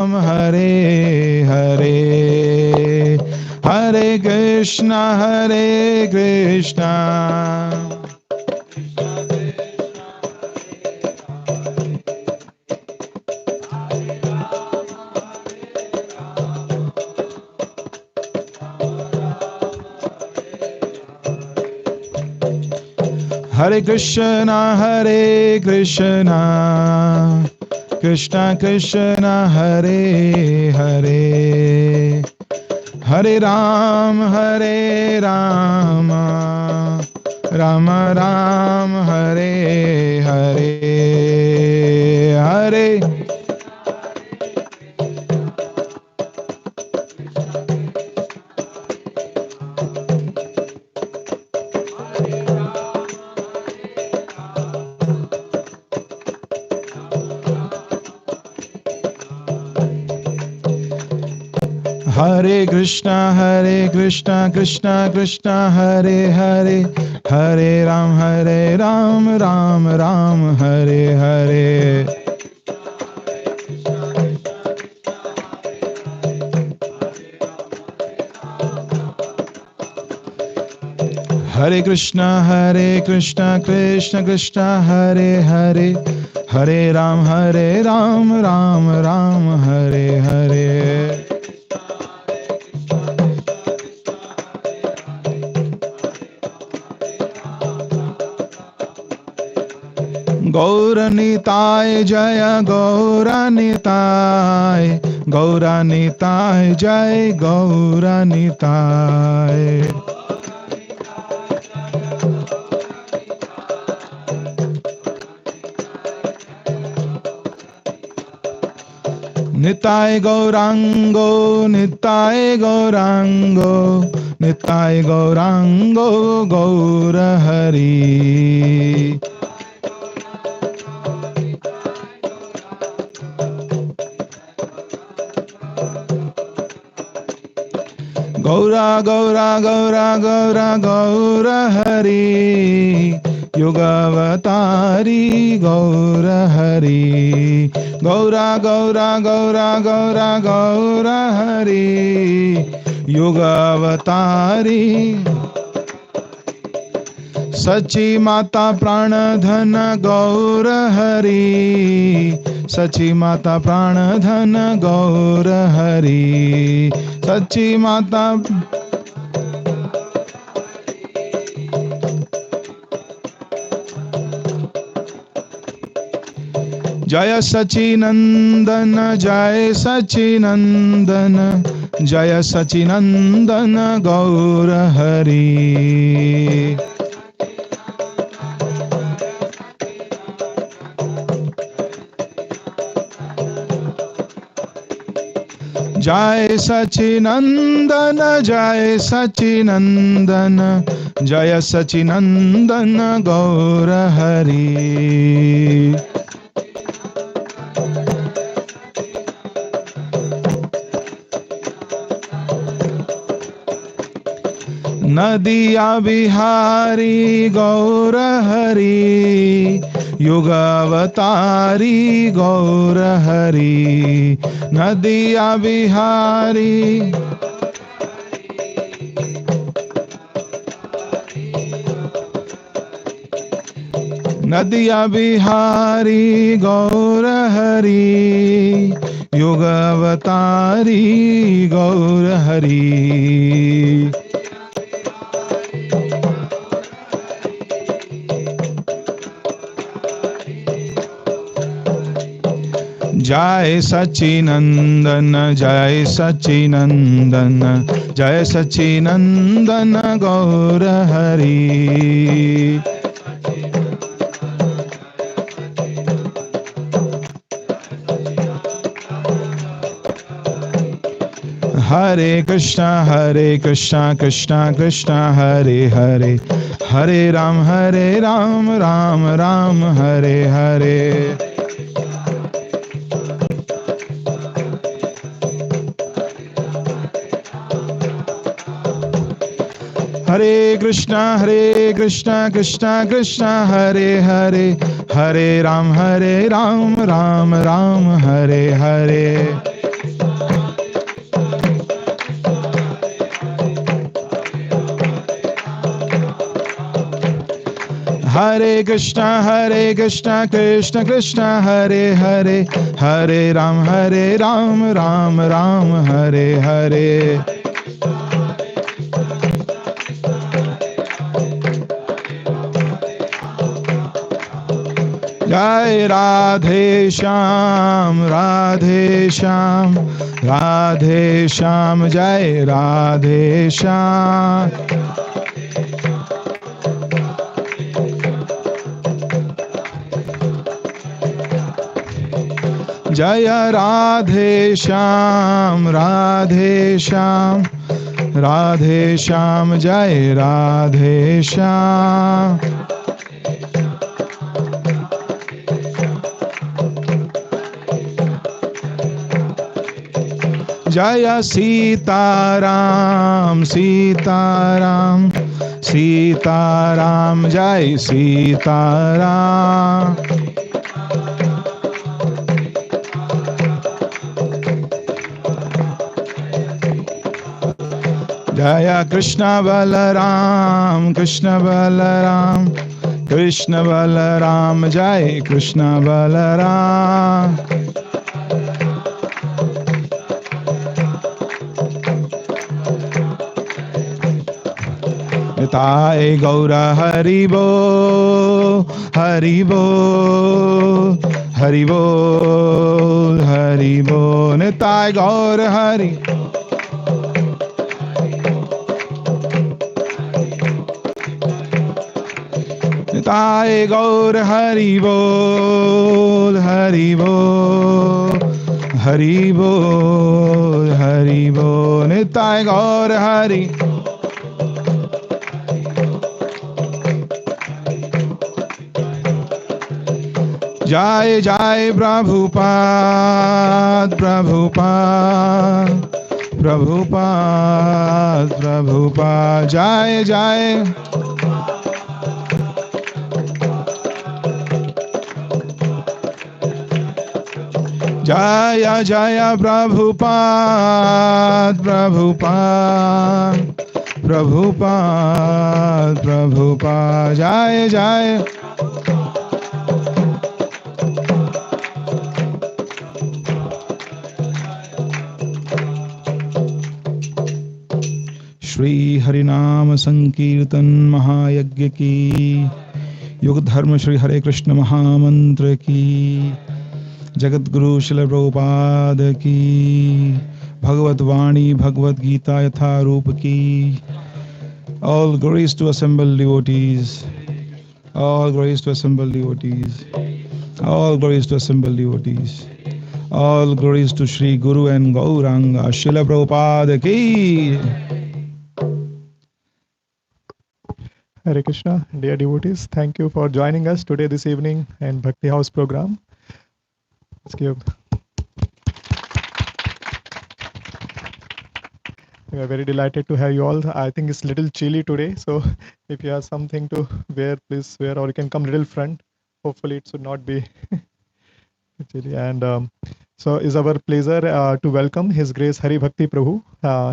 Hare Hare, Hare Krishna Krishna, Hare Krishna Krishna, Krishna Krishna Hare Hare, Hare Rama Rama Rama Hare Hare, Hare Hare Krishna Krishna Krishna Hare Hare, Hare Ram Ram Ram Hare Hare, Hare Krishna Krishna Krishna Hare Hare, Hare Ram Ram Ram Hare Hare, Gauranitai Jaya Gauranitai, Gauranitai Jaya Gauranitai, Nitai Gaurango, Nitai Gaurango, Nitai Gaurango, Gaura Hari. Gaura Gaura Gaura Gaura Gaura Hari, Yogavatari Gaura Hari, Gaura Gaura Gaura Gaura Gaura Hari, Yogavatari, Sachi Mata Pranadhan Gaura Hari, Sachi Mata Pranadhan Gaura Hari, Sachi Mata Jaya Sachinandana, Jaya Sachinandana, Jaya Sachinandana Gaura Hari. Jai Sachinandana, Jai Sachinandana, Jaya Sachinandana Gaura Hari. Nadiya Bihari Gaura Hari, Yogavatari Gaura Hari, Nadiya Bihari, Nadiya Bihari Gaura Hari, Yogavatari Gaura Hari. Jai Sachinandana, Jai Sachinandana, Jai Sachinandana Gaura Hari. Hare Krishna Krishna Krishna Hare Hare, Hare Ram Ram Ram Hare Hare. Hare Krishna Krishna Krishna Hare Hare, Hare Ram Ram Ram Hare Hare. Hare Krishna, Krishna Krishna, Hare Hare, Hare Ram, Ram Ram, Hare Hare. Jai Radhe Shyam, Radhe Shyam, Radhe Shyam, Jai Radhe Shyam. Jaya Radhe Shyam, Radhe Shyam, Radhe Shyam, Jai Radhe Shyam. Jaya Sita Ram, Sita Ram, Sita Ram, Jai Sita Ram. Jaya Krishna Balaram, Krishna Balaram, Krishna Balaram, Jai Krishna Balaram. Nitai Gaura Haribo, Haribo, Haribo, Haribo, Nitai Gaura Hari. Nitai Gaura Haribo, Haribo, Haribo, Haribo, Nitai Gaura Hari. Jai Jai Prabhupada, Prabhupada, Prabhupada, Prabhupada, Jai Jai. Jaya Jaya Prabhupada, Prabhupada, Prabhupada, Prabhupada, Jaya Jaya. Shri हरिनाम संकीर्तन महायज्ञ की, युग धर्म श्री हरे कृष्ण महामंत्र की, जगत गुरु शिल प्रभुपाद की, भगवत वाणी भगवत गीता यथा रूप की. All glories to assembled devotees. All glories to assembled devotees. All glories to assembled devotees. All glories to Shri Guru and Gauranga Srila Prabhupada ki. Hare Krishna, dear devotees, thank you for joining us today this evening in Bhakti House program. Let's give. We are very delighted to have you all. I think it's a little chilly today, so if you have something to wear, please wear, or you can come little front. Hopefully it should not be chilly. And so it's our pleasure to welcome His Grace Hari Bhakti Pr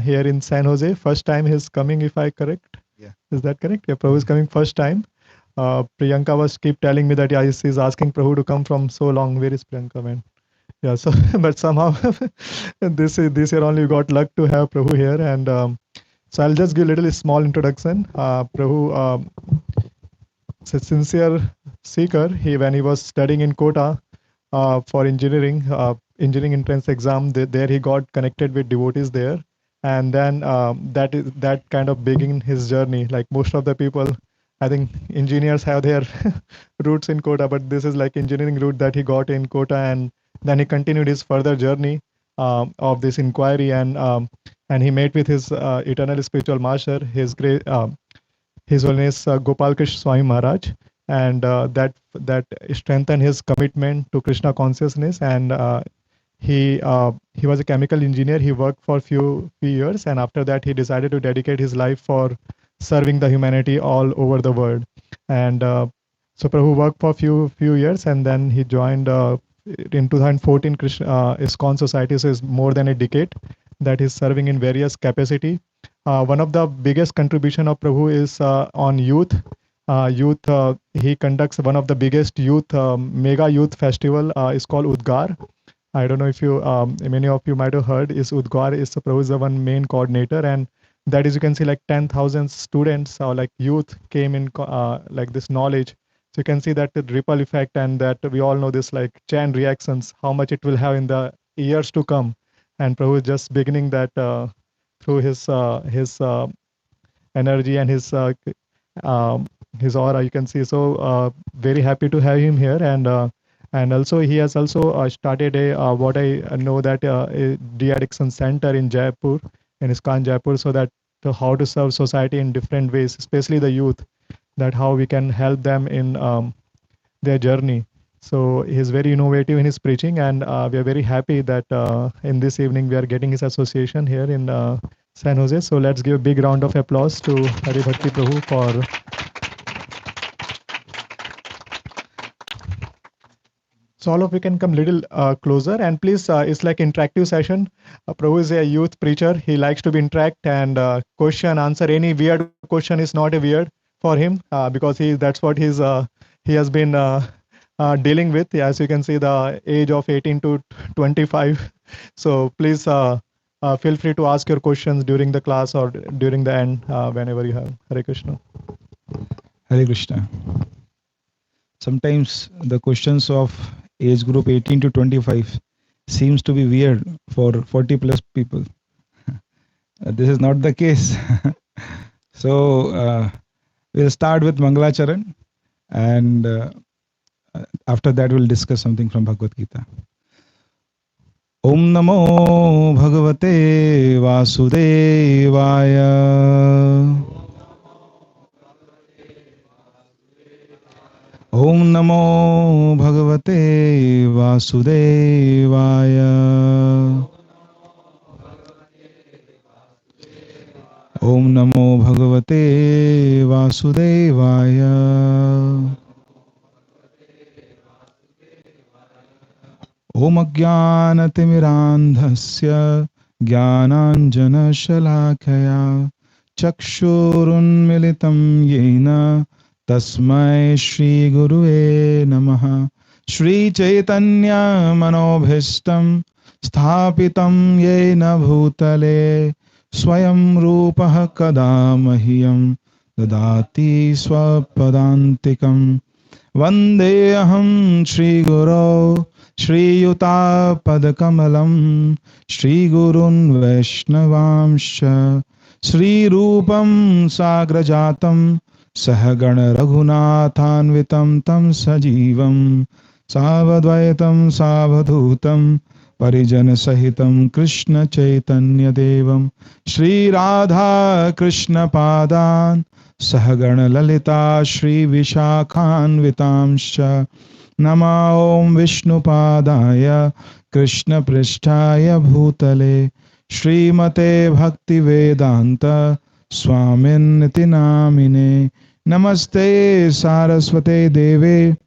here in San Jose. First time he's coming, if I correct. Yeah. Is that correct? Yeah, Prabhu is coming first time. Priyanka was keep telling me that yeah, she's asking Prabhu to come from so long. Where is Priyanka, man? Yeah, so but somehow this year only we got luck to have Prabhu here, and so I'll just give a little small introduction. Prabhu, a sincere seeker. When he was studying in Kota for engineering entrance exam, there he got connected with devotees there. And then that kind of began his journey. Like most of the people, I think engineers have their roots in Kota, but this is like engineering route that he got in Kota, and then he continued his further journey of this inquiry, and he met with his eternal spiritual master, his great His Holiness Gopal Krishna Swami Maharaj, and that strengthened his commitment to Krishna consciousness. And he was a chemical engineer. He worked for few years, and after that he decided to dedicate his life for serving the humanity all over the world. And so Prabhu worked for few years, and then he joined in 2014 Krishna ISKCON Society. So it's more than a decade that he's serving in various capacity. One of the biggest contribution of Prabhu is on youth. youth. He conducts one of the biggest youth mega youth festival. Is called Udgar. I don't know if you many of you might have heard. Is Udgar is Prabhu the one main coordinator, and that is, you can see, like 10,000 students or like youth came in like this knowledge. So you can see that the ripple effect, and that we all know this like chain reactions, how much it will have in the years to come. And Prabhu is just beginning that through his energy and his aura, you can see. So very happy to have him here. And also he has also started a what I know that a de-addiction center in Jaipur, in ISKCON Jaipur, so that how to serve society in different ways, especially the youth, that how we can help them in their journey. So he's very innovative in his preaching, and we are very happy that in this evening we are getting his association here in San Jose. So let's give a big round of applause to Hari Bhakti Prabhu for. So all of you can come little closer, and please, it's like interactive session. Prabhu is a youth preacher. He likes to be interact and question, answer any weird question is not a weird for him because that's what he has been dealing with. As you can see, the age of 18 to 25. So please feel free to ask your questions during the class or during the end whenever you have. Hare Krishna. Hare Krishna. Sometimes the questions of age group 18 to 25 seems to be weird for 40 plus people. This is not the case. So we'll start with Mangalacharan, and after that we'll discuss something from Bhagavad Gita. Om Namo Bhagavate Vasudevaya. Om Namo Bhagavate Vasudevaya. Om Namo Bhagavate Vasudevaya. Om Ajnanatimirandhasya Jnananjana Shalakaya Chakshurunmilitam Yena Tasmai Shri Gurue Namaha. Shri Chaitanya Manobhishtam Sthapitam Yena Bhutale Swayam Rupaha Kada Mahyam Dadati Swapadantikam. Vandeham Shri Guru Shri Yuta Padakamalam Shri Gurun Vaishnavamsha Shri Rupam Sagrajatam Sahagana Raghunathanvitam Tam Sajivam Savadvaitam Savadhutam Parijana Sahitam Krishna Chaitanya Devam Shri Radha Krishna Padan Sahagana Lalita Shri Vishakhanvitamsha Nama Om Vishnu Padaya Krishna Pristhaya Bhutale Srimate Bhakti Vedanta Swamin Niti Namine Namaste Saraswate Deve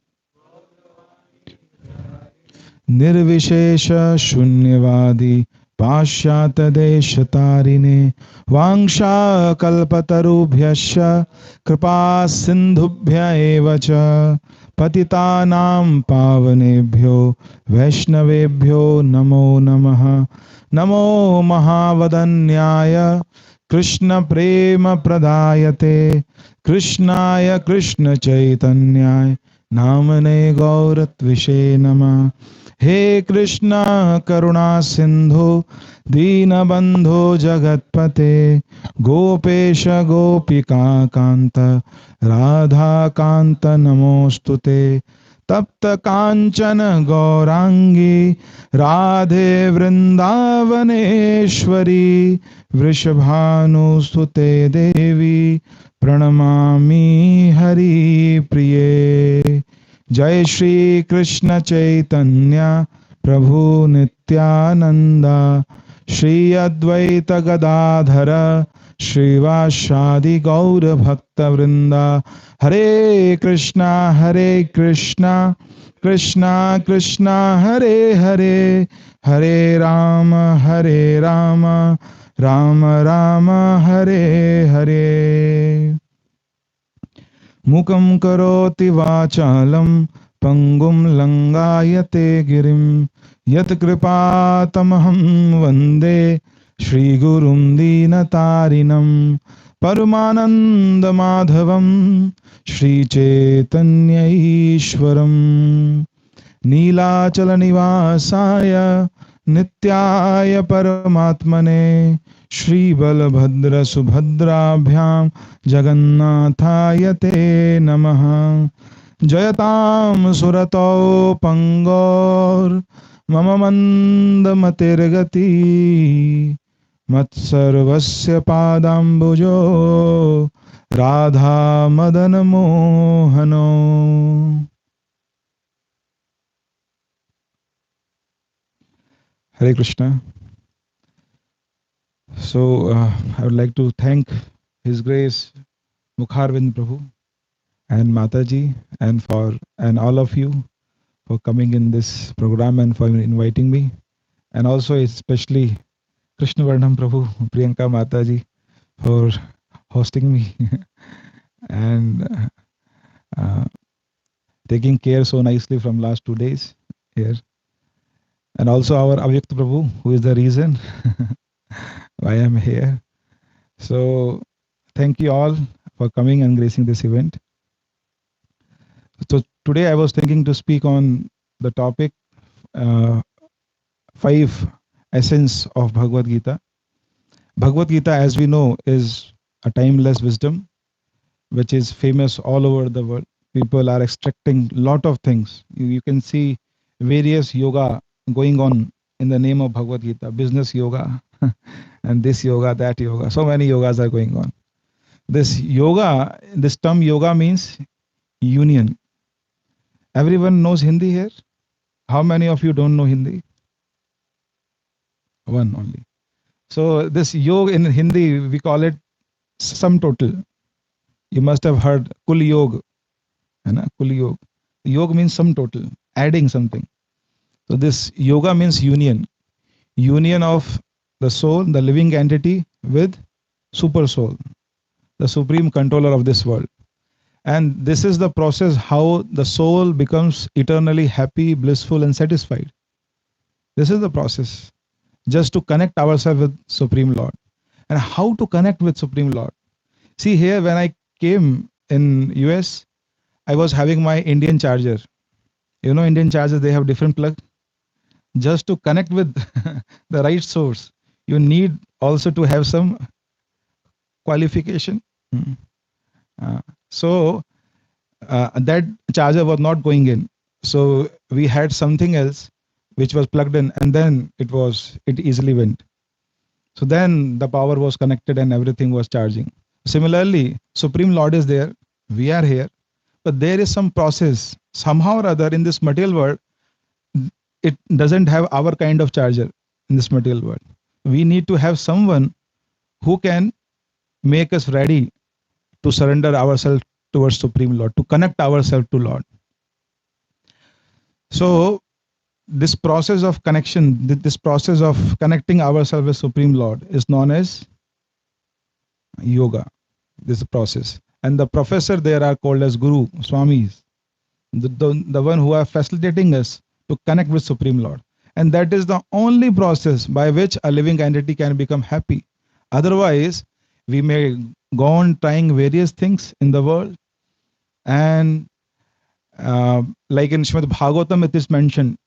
Nirvishesha Shunyavadi Pashyata Deshatarine Vangsha Kalpatarubhyasya Kripa Sindhubhya Evacha Patitanam Pavanebhyo Vaishnavebhyo Namo Namaha. Namo Mahavadanyaya Krishna Prema Pradayate Krishnaya Krishna Chaitanyaya Namane Gauratvishe Nama. He Krishna Karuna Sindhu Deenabandhu Jagatpate Gopesha Gopika Kanta Radha Kanta Namostute Tapta Kanchana Gaurangi Radhe Vrindavaneshwari Vrishabhanu Sute Devi Pranamami Hari Priye. Jai Shri Krishna Chaitanya Prabhu Nityananda Shri Advaita Gadadhara Shrivashadi Gaura Bhakta Vrinda. Hare Krishna Krishna Krishna Hare Hare Hare Rama Rama Rama Hare Hare. Mukam karoti vachalam pangum langayate girim yat kripatamaham vande Shri Gurum Dinatarinam Paramananda Madhavam Shri Chaitanya Ishwaram Nilachal निवासाय नित्याय परमात्मने श्रीबलभद्र सुभद्राभ्यां जगन्नाथाय ते नमः जयतां सुरतौ पंगोर मम मन्दमतिर्गति मत्सर्वस्य पादाम्बुजो Radha Madan मोहनो Hare Krishna. So I would like to thank His Grace Mukharvind Prabhu and Mataji and all of you for coming in this program and for inviting me, and also especially Krishna Varnam Prabhu, Priyanka Mataji for hosting me and uh, taking care so nicely from last 2 days here, and also our Avyakt Prabhu, who is the reason why I am here. So thank you all for coming and gracing this event. So today I was thinking to speak on the topic uh, 5 essence of Bhagavad Gita. Bhagavad Gita, as we know, is a timeless wisdom which is famous all over the world. People are extracting lot of things. You can see various yoga going on in the name of Bhagavad Gita, business yoga and this yoga, that yoga. So many yogas are going on. This yoga, this term yoga means union. Everyone knows Hindi here? How many of you don't know Hindi? One only. So this yoga in Hindi, we call it sum total. You must have heard Kul Yog. Kul Yog. Yog means sum total, adding something. So this yoga means union. Union of the soul, the living entity with super soul, the supreme controller of this world. And this is the process how the soul becomes eternally happy, blissful, and satisfied. This is the process just to connect ourselves with Supreme Lord. And how to connect with Supreme Lord? See here, when I came in US, I was having my Indian charger. You know, Indian chargers, they have different plug. Just to connect with the right source, you need also to have some qualification. So that charger was not going in. So we had something else which was plugged in, and then it easily went. So then the power was connected and everything was charging. Similarly, Supreme Lord is there, we are here, but there is some process somehow or other in this material world. It doesn't have our kind of charger in this material world. We need to have someone who can make us ready to surrender ourselves towards Supreme Lord, to connect ourselves to Lord. So this process of connection, this process of connecting ourselves with Supreme Lord is known as yoga. This process. And the professor there are called as Guru, Swamis, the one who are facilitating us to connect with Supreme Lord. And that is the only process by which a living entity can become happy. Otherwise, we may go on trying various things in the world. And like in Srimad Bhagavatam, it is mentioned,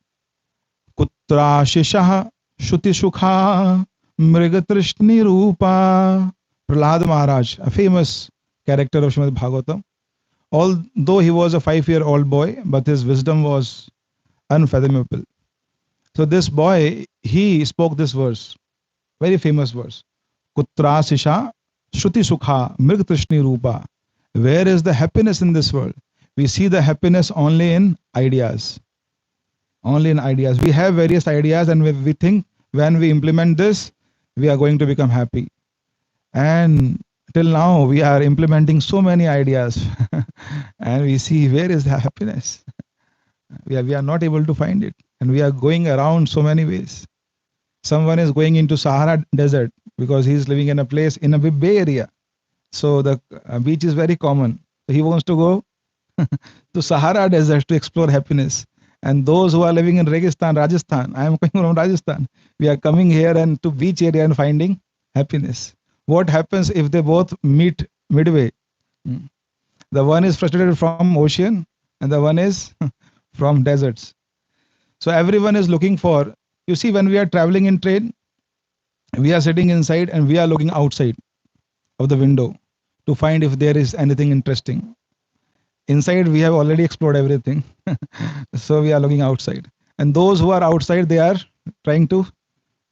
Kutra Shishah Shuti Shukha Mrigatrishni Rupa. Prahlad Maharaj, a famous character of Srimad Bhagavatam. Although he was a 5-year-old boy, but his wisdom was unfathomable. So this boy, he spoke this verse, very famous verse. Kutra Sisha Shruti Sukha Mrg Trishni Rupa. Where is the happiness in this world? We see the happiness only in ideas. Only in ideas. We have various ideas and we think when we implement this, we are going to become happy. And till now, we are implementing so many ideas and we see where is the happiness. We are not able to find it. And we are going around so many ways. Someone is going into Sahara Desert because he is living in a place in a Bay Area. So the beach is very common. So he wants to go to Sahara Desert to explore happiness. And those who are living in Registan, Rajasthan, I am coming from Rajasthan, we are coming here and to beach area and finding happiness. What happens if they both meet midway? Mm. The one is frustrated from ocean and the one is from deserts. So everyone is looking for, you see, when we are traveling in train, we are sitting inside and we are looking outside of the window to find if there is anything interesting. Inside, we have already explored everything. So we are looking outside. And those who are outside, they are trying to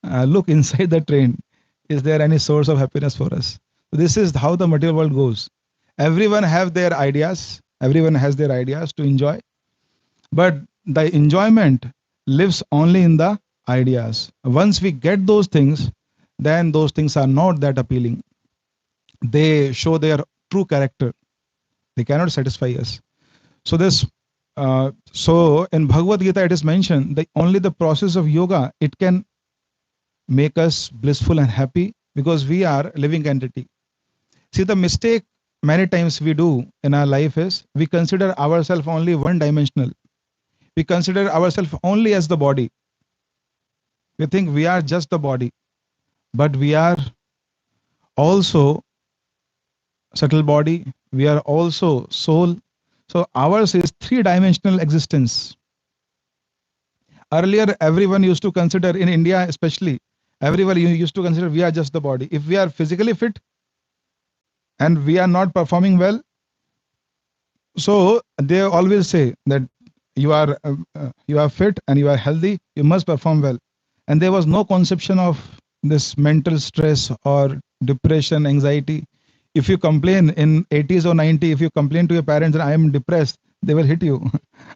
look inside the train. Is there any source of happiness for us? So this is how the material world goes. Everyone have their ideas. Everyone has their ideas to enjoy. But the enjoyment lives only in the ideas. Once we get those things, then those things are not that appealing. They show their true character. They cannot satisfy us. So this, so in Bhagavad Gita, it is mentioned that only the process of yoga it can make us blissful and happy because we are living entity. See, the mistake many times we do in our life is we consider ourselves only one dimensional. We consider ourselves only as the body. We think we are just the body, but we are also subtle body. We are also soul. So ours is three-dimensional existence. Earlier, everyone used to consider, in India especially, everyone used to consider we are just the body. If we are physically fit and we are not performing well, so they always say that you are fit and you are healthy, you must perform well. And there was no conception of this mental stress or depression, anxiety. If you complain in 80s or 90s, if you complain to your parents that I am depressed, they will hit you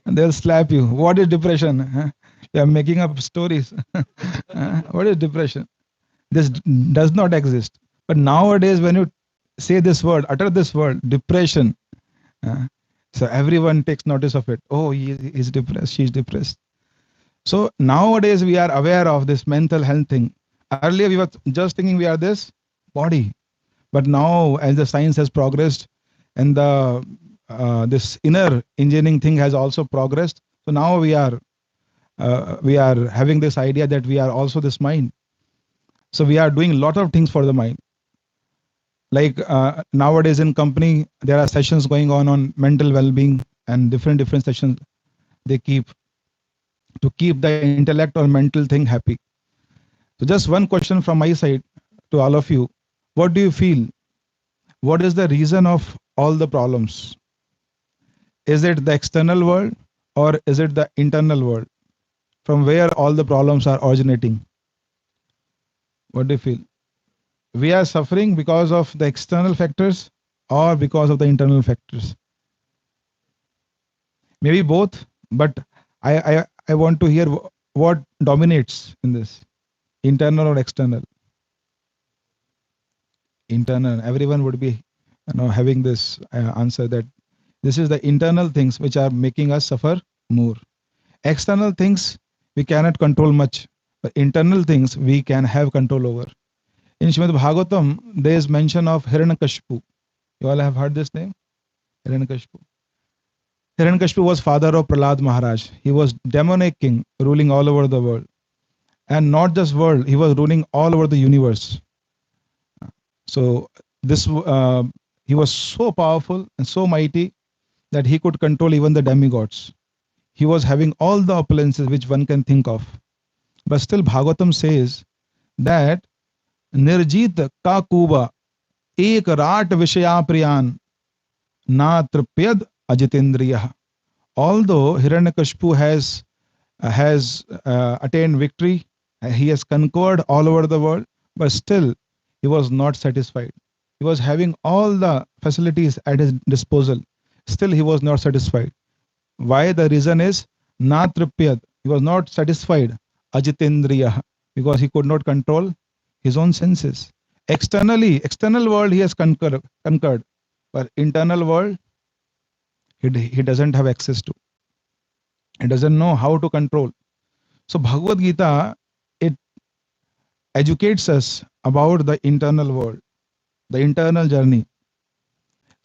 and they'll slap you. What is depression? Huh? You are making up stories. What is depression? This does not exist. But nowadays, when you say this word, utter this word, depression, uh, so everyone takes notice of it. Oh, he is depressed, she is depressed. So nowadays we are aware of this mental health thing. Earlier we were just thinking we are this body, but now as the science has progressed and the this inner engineering thing has also progressed, so now we are having this idea that we are also this mind. So we are doing a lot of things for the mind. Like nowadays in company there are sessions going on mental well-being and different sessions they keep to keep the intellect or mental thing happy. So just one question from my side to all of you. What do you feel? What is the reason of all the problems? Is it the external world or is it the internal world? From where all the problems are originating? What do you feel? We are suffering because of the external factors or because of the internal factors? Maybe both, but I want to hear what dominates in this, internal or external. Internal, everyone would be having this answer that this is the internal things which are making us suffer more. External things we cannot control much, but internal things we can have control over. In Srimad Bhagavatam, there is mention of Hiranyakashipu. You all have heard this name? Hiranyakashipu. Hiranyakashipu was father of Prahlad Maharaj. He was demonic king ruling all over the world. And not just world, he was ruling all over the universe. So this he was so powerful and so mighty that he could control even the demigods. He was having all the opulences which one can think of. But still Bhagavatam says that Nirjit ka kuba ek rat vishaya priyan na tripyad ajitendriya. Although Hiranyakashipu has attained victory, he has conquered all over the world, but still he was not satisfied. He was having all the facilities at his disposal. Still he was not satisfied. Why? The reason is natripyad. He was not satisfied. Ajitendriya, because he could not control his own senses. Externally, external world he has conquered, but internal world he doesn't have access to. He doesn't know how to control. So Bhagavad Gita, it educates us about the internal world, the internal journey.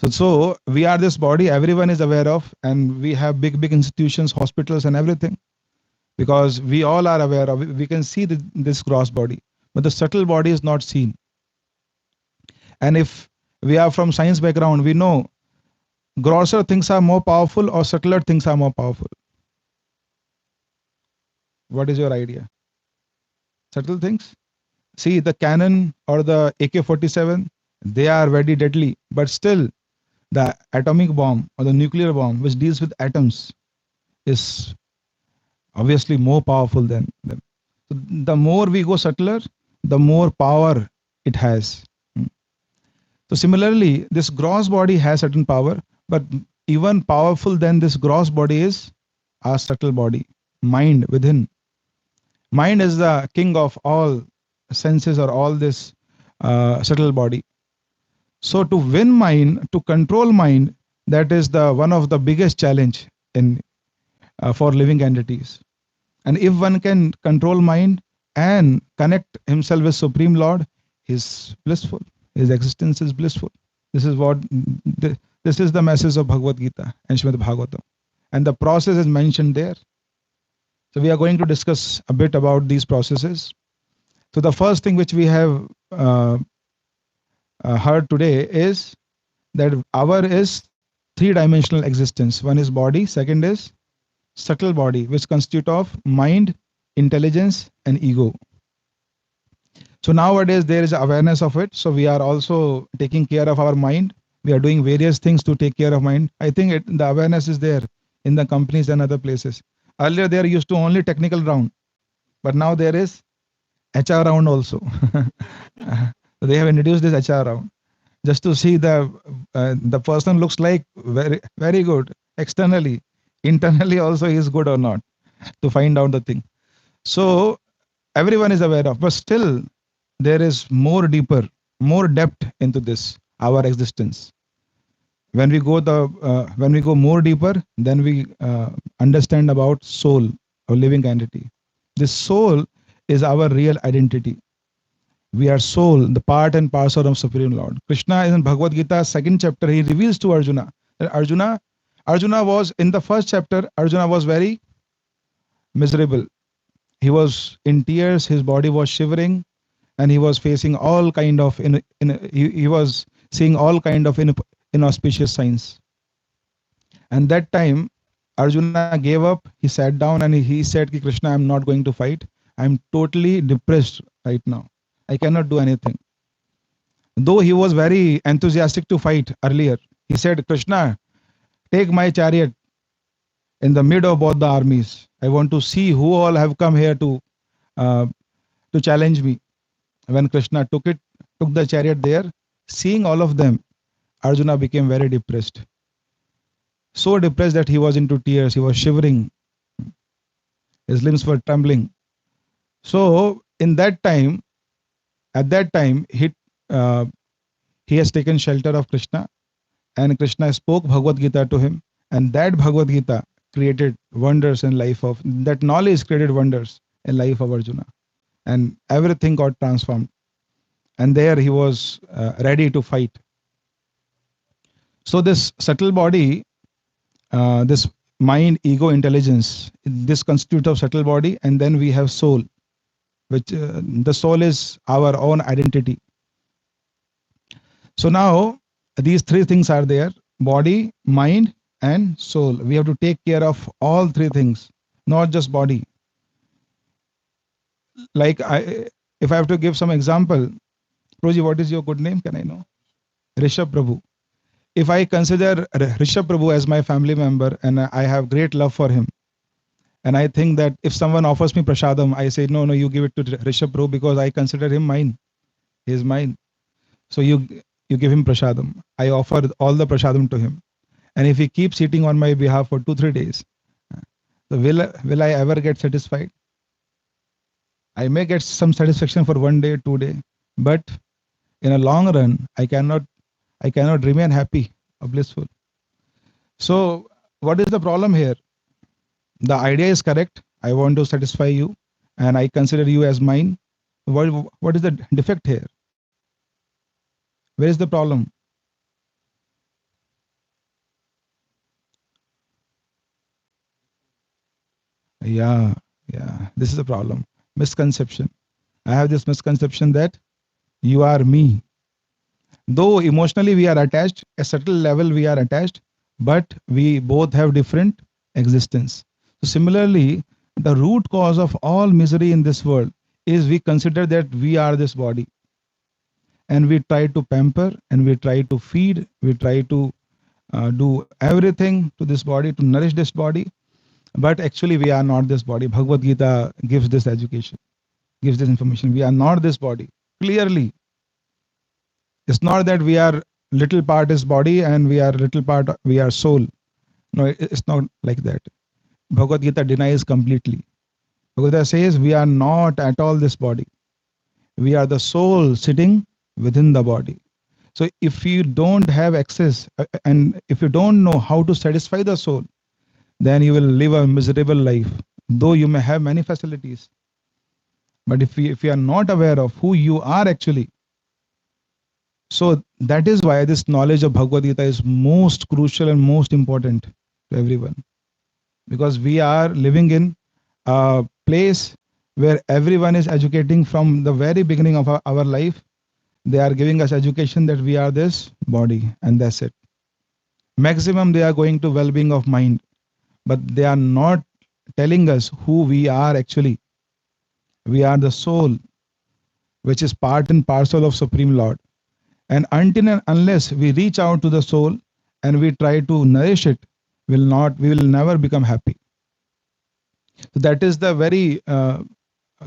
So we are this body everyone is aware of, and we have big institutions, hospitals, and everything, because we all are aware of. We can see this gross body, but the subtle body is not seen. And if we are from science background, we know grosser things are more powerful or subtler things are more powerful. What is your idea? Subtle things? See, the cannon or the AK-47, they are very deadly, but still the atomic bomb or the nuclear bomb, which deals with atoms, is obviously more powerful than them. So the more we go subtler, the more power it has. Hmm. So similarly, this gross body has certain power, but even powerful than this gross body is our subtle body, mind within. Mind is the king of all senses or all this subtle body. So to win mind, to control mind, that is the one of the biggest challenge in for living entities. And if one can control mind and connect himself with Supreme Lord, he's blissful. His existence is blissful. This is what this is the message of Bhagavad Gita and Srimad Bhagavatam. And the process is mentioned there. So we are going to discuss a bit about these processes. So the first thing which we have heard today is that our is three-dimensional existence. One is body, second is subtle body, which constitute of mind, intelligence, and ego. So nowadays there is awareness of it. So we are also taking care of our mind. We are doing various things to take care of mind. I think the awareness is there in the companies and other places. Earlier there used to only technical round, but now there is HR round also. So they have introduced this HR round just to see the person looks like very good externally, internally also he is good or not, to find out the thing. So everyone is aware of, but still there is more deeper, more depth into this our existence. When we go more deeper, then we understand about soul or living entity. This soul is our real identity. We are soul, the part and parcel of Supreme Lord. Krishna in Bhagavad Gita, second chapter, he reveals to Arjuna that Arjuna was in the first chapter. Arjuna was very miserable. He was in tears. His body was shivering, and he was facing all kind of he was seeing all kind of inauspicious signs. And that time, Arjuna gave up. He sat down and he said, "Ki Krishna, I'm not going to fight. I'm totally depressed right now. I cannot do anything." Though he was very enthusiastic to fight earlier, he said, "Krishna, take my chariot in the mid of both the armies. I want to see who all have come here uh, to challenge me." When Krishna took the chariot there, seeing all of them, Arjuna became very depressed. So depressed that he was into tears. He was shivering. His limbs were trembling. So in that time, at that time, uh, he has taken shelter of Krishna, and Krishna spoke Bhagavad Gita to him, and that Bhagavad Gita created wonders in life of that knowledge created wonders in life of Arjuna, and everything got transformed. And there he was ready to fight. So this subtle body, this mind, ego, intelligence, this constitutes of subtle body, and then we have soul, which the soul is our own identity. So now these three things are there: body, mind, and soul. We have to take care of all three things, not just body. Like if I have to give some example, Proji, what is your good name? Can I know? Rishabh Prabhu. If I consider Rishabh Prabhu as my family member and I have great love for him, and I think that if someone offers me prasadam, I say, no, you give it to Rishabh Prabhu because I consider him mine. He is mine. So you give him prasadam. I offer all the prasadam to him. And if he keeps eating on my behalf for 2-3 days, so will I ever get satisfied? I may get some satisfaction for 1 day, 2 day, but in a long run, I cannot remain happy or blissful. So what is the problem here? The idea is correct. I want to satisfy you, and I consider you as mine. What is the defect here? Where is the problem? Yeah, yeah. This is a problem. Misconception. I have this misconception that you are me. Though emotionally we are attached, a subtle level we are attached, but we both have different existence. So similarly, the root cause of all misery in this world is we consider that we are this body, and we try to pamper, and we try to feed, we try to do everything to this body to nourish this body, but actually we are not this body. Bhagavad Gita gives this education, gives this information. We are not this body. Clearly, it's not that we are little part is body and we are little part we are soul. No, it's not like that. Bhagavad Gita denies completely. Bhagavad Gita says we are not at all this body. We are the soul sitting within the body. So if you don't have access and if you don't know how to satisfy the soul, then you will live a miserable life. Though you may have many facilities, but if you are not aware of who you are actually, so that is why this knowledge of Bhagavad Gita is most crucial and most important to everyone, because we are living in a place where everyone is educating from the very beginning of our life. They are giving us education that we are this body and that's it. Maximum they are going to well-being of mind, but they are not telling us who we are actually. We are the soul, which is part and parcel of Supreme Lord. And until and unless we reach out to the soul and we try to nourish it, we will never become happy. So that is the very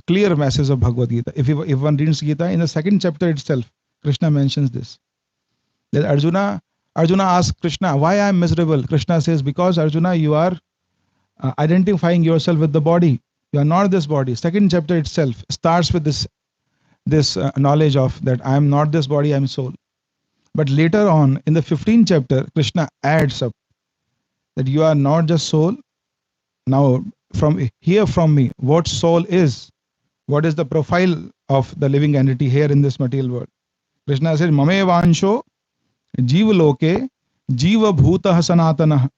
clear message of Bhagavad Gita. If one reads Gita in the second chapter itself, Krishna mentions this. That Arjuna asks Krishna, why I am miserable? Krishna says, because Arjuna, you are identifying yourself with the body. You are not this body. Second chapter itself starts with this knowledge of that I am not this body, I am soul. But later on in the 15th chapter, Krishna adds up that you are not just soul. Now, hear from me what soul is. What is the profile of the living entity here in this material world? Krishna said, Mame vansho jiva loke jiva bhutah sanatanah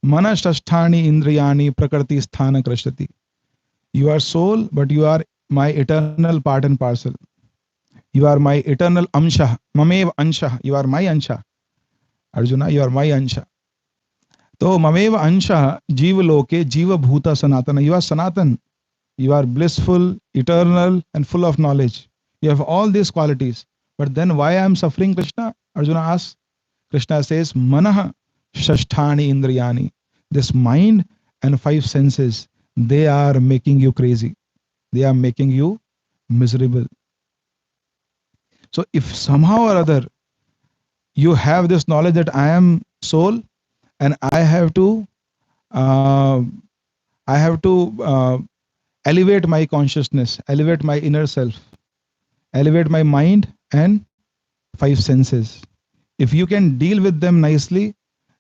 manashasthani indriyani prakriti sthana krishtati. You are soul, but you are my eternal part and parcel. You are my eternal amsha. Mamev ansha. You are my ansha. Arjuna, you are my ansha. So mamev ansha jiva loke jiva bhuta sanatana. You are sanatan. You are blissful, eternal, and full of knowledge. You have all these qualities. But then why I am suffering, Krishna? Arjuna asks. Krishna says, Manah shashthani indriyani. This mind and five senses, they are making you crazy. They are making you miserable. So if somehow or other you have this knowledge that I am soul and uh, I have to elevate my consciousness, elevate my inner self, elevate my mind and five senses. If you can deal with them nicely,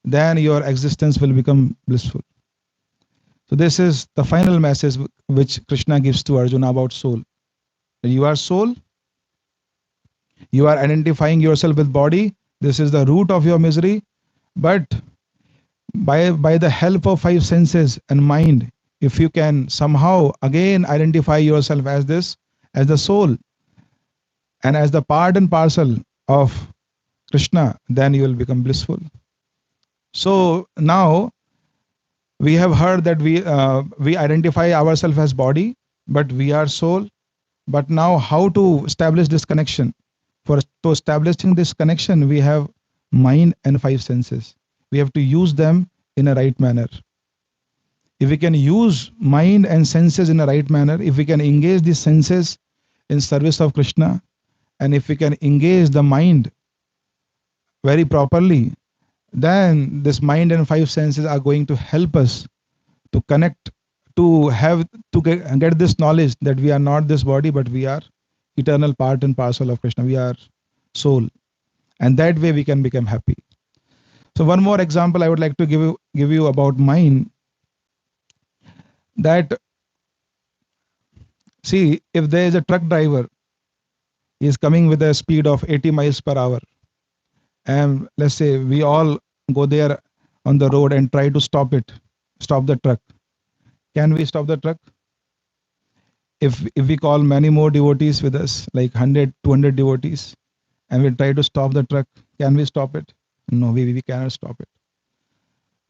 then your existence will become blissful. So this is the final message which Krishna gives to Arjuna about soul. You are soul. You are identifying yourself with body. This is the root of your misery. But by the help of five senses and mind, if you can somehow again identify yourself as this, as the soul, and as the part and parcel of Krishna, then you will become blissful. So now we have heard that we identify ourselves as body, but we are soul. But now how to establish this connection? For to establishing this connection, we have mind and five senses. We have to use them in a right manner. If we can use mind and senses in a right manner, if we can engage these senses in service of Krishna, and if we can engage the mind very properly, then this mind and five senses are going to help us to connect, to get this knowledge that we are not this body, but we are eternal part and parcel of Krishna. We are soul, and that way we can become happy. So one more example I would like to give you about mind. That, see, if there is a truck driver, he is coming with a speed of 80 miles per hour, and let's say we all go there on the road and try to stop the truck. Can we stop the truck? If we call many more devotees with us, like 100, 200 devotees, and we try to stop the truck, can we stop it? No, we cannot stop it.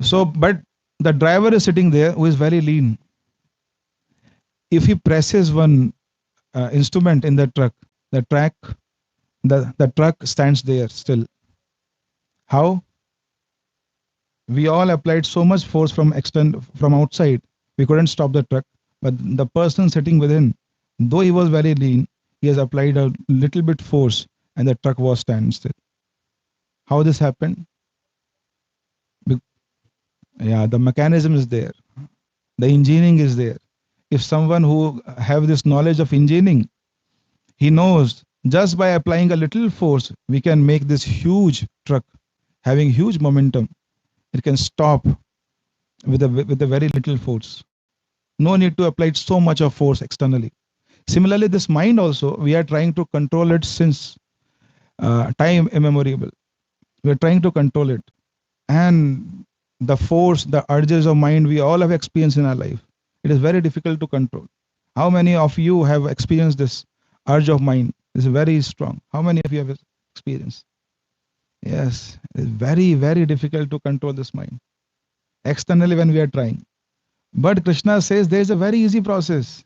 So, but the driver is sitting there who is very lean. If he presses one instrument in the truck, the track, the truck stands there still. How? We all applied so much force from outside, we couldn't stop the truck. But the person sitting within, though he was very lean, he has applied a little bit force, and the truck was standing still. How this happened? Be- Yeah, the mechanism is there. The engineering is there. If someone who have this knowledge of engineering, he knows just by applying a little force, we can make this huge truck having huge momentum. It can stop with a very little force. No need to apply so much of force externally. Similarly, this mind also, we are trying to control it since time immemorial. We are trying to control it. And the force, the urges of mind, we all have experienced in our life. It is very difficult to control. How many of you have experienced this urge of mind? It's very strong. How many of you have experienced? Yes, it's very, very difficult to control this mind externally when we are trying. But Krishna says there is a very easy process.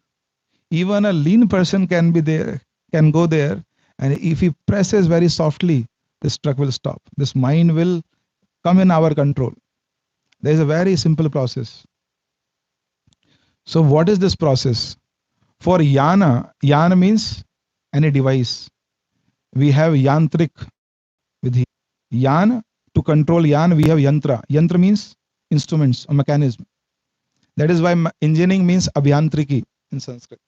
Even a lean person can be there, can go there, and if he presses very softly, this truck will stop. This mind will come in our control. There is a very simple process. So, what is this process? For yana means any device. We have yantrik vidhi. Yan, to control yan, we have yantra. Yantra means instruments or mechanism. That is why engineering means abhyantriki in Sanskrit.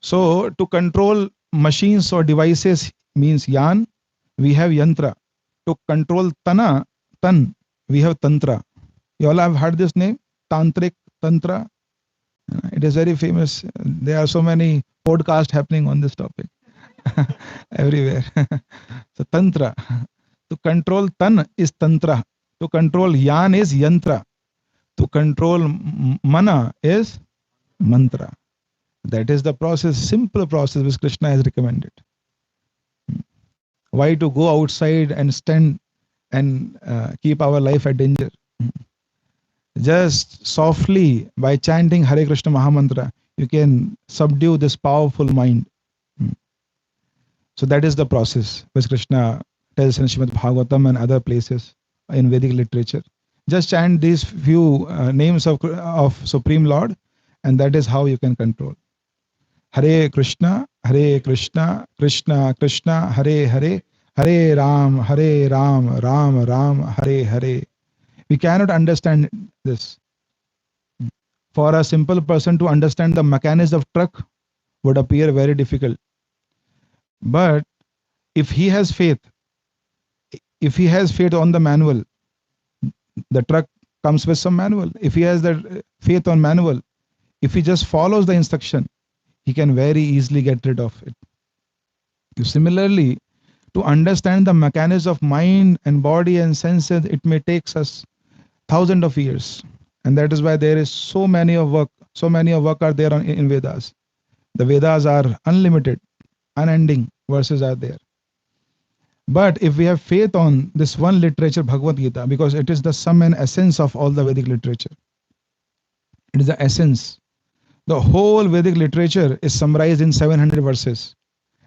So, to control machines or devices means yan, we have yantra. To control tan, we have tantra. You all have heard this name? Tantric, tantra. It is very famous. There are so many podcasts happening on this topic everywhere. So, tantra. To control tan is tantra. To control yan is yantra. To control mana is mantra. That is the process, simple process which Krishna has recommended. Why to go outside and stand and keep our life at danger? Just softly by chanting Hare Krishna Mahamantra, you can subdue this powerful mind. So that is the process which Krishna tells in Srimad Bhagavatam and other places in Vedic literature. Just chant these few names of Supreme Lord, and that is how you can control. Hare Krishna, Krishna Krishna, Hare Hare, Hare Ram, Ram Ram, Hare Hare. We cannot understand this. For a simple person to understand the mechanism of truck would appear very difficult. But if he has faith, on the manual, the truck comes with some manual. If he has the faith on manual, if he just follows the instruction, he can very easily get rid of it. Similarly, to understand the mechanism of mind and body and senses, it may take us thousands of years. And that is why there is so many of work are there in Vedas. The Vedas are unlimited, unending verses are there. But if we have faith on this one literature, Bhagavad Gita, because it is the sum and essence of all the Vedic literature, it is the essence. The whole Vedic literature is summarized in 700 verses.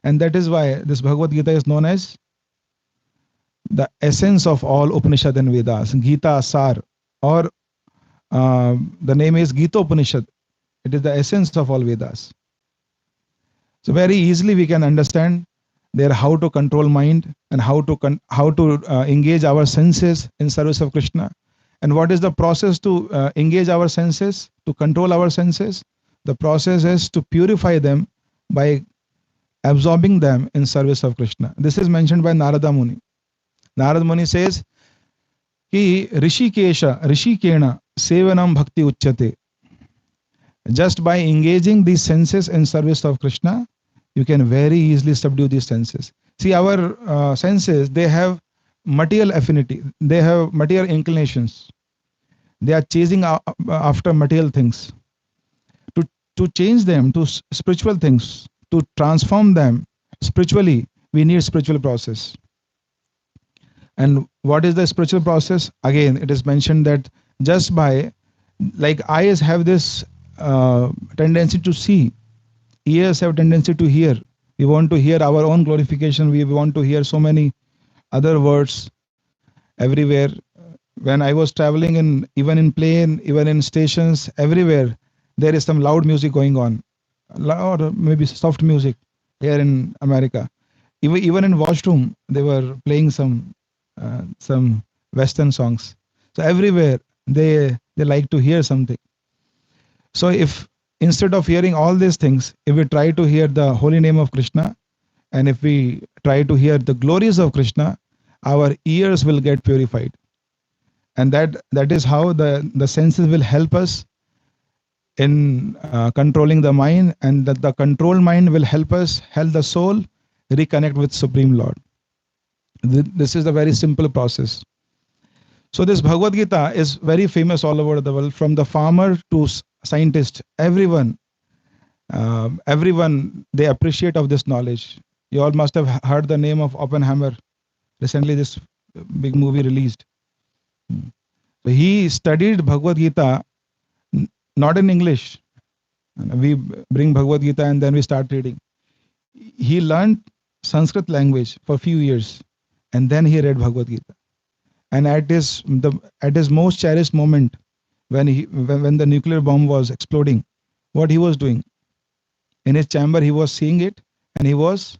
And that is why this Bhagavad Gita is known as the essence of all Upanishad and Vedas, Gita Sar, or the name is Gita Upanishad. It is the essence of all Vedas. So very easily we can understand there how to control mind and how to engage our senses in service of Krishna. And what is the process to engage our senses, to control our senses? The process is to purify them by absorbing them in service of Krishna. This is mentioned by Narada Muni. Narada Muni says, Ki Rishikena Sevanam Bhakti Uchyate. Just by engaging these senses in service of Krishna, you can very easily subdue these senses. See, our senses, they have material affinity, they have material inclinations. They are chasing after material things. To, to change them to spiritual things, to transform them spiritually, we need spiritual process. And what is the spiritual process? Again, it is mentioned that just by, like eyes have this tendency to see, ears have tendency to hear. We want to hear our own glorification. We want to hear so many other words everywhere. When I was traveling in, even in plane, even in stations, everywhere, there is some loud music going on, or maybe soft music here in America. Even in washroom, they were playing some Western songs. So everywhere they like to hear something. So if instead of hearing all these things, if we try to hear the holy name of Krishna, and if we try to hear the glories of Krishna, our ears will get purified. And that is how the senses will help us in controlling the mind, and that the controlled mind will help the soul reconnect with Supreme Lord. This is a very simple process. So this Bhagavad Gita is very famous all over the world, from the farmer to scientist. Everyone they appreciate of this knowledge. You all must have heard the name of Oppenheimer. Recently, this big movie released. So he studied Bhagavad Gita not in English. We bring Bhagavad Gita and then we start reading. He learned Sanskrit language for a few years, and then he read Bhagavad Gita. And at his most cherished moment, when the nuclear bomb was exploding, what he was doing in his chamber, he was seeing it, and he was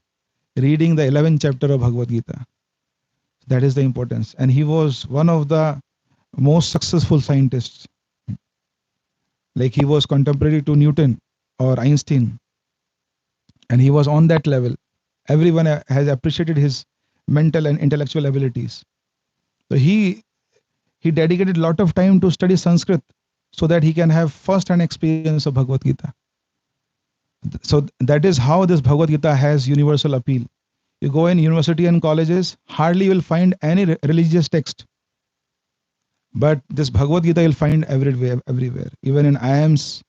reading the 11th chapter of Bhagavad Gita. That is the importance. And he was one of the most successful scientists. Like he was contemporary to Newton or Einstein, and he was on that level. Everyone has appreciated his mental and intellectual abilities. So he dedicated a lot of time to study Sanskrit so that he can have first-hand experience of Bhagavad Gita. So that is how this Bhagavad Gita has universal appeal. You go in university and colleges, hardly you will find any religious text. But this Bhagavad Gita you'll find everywhere. Even in IIMs,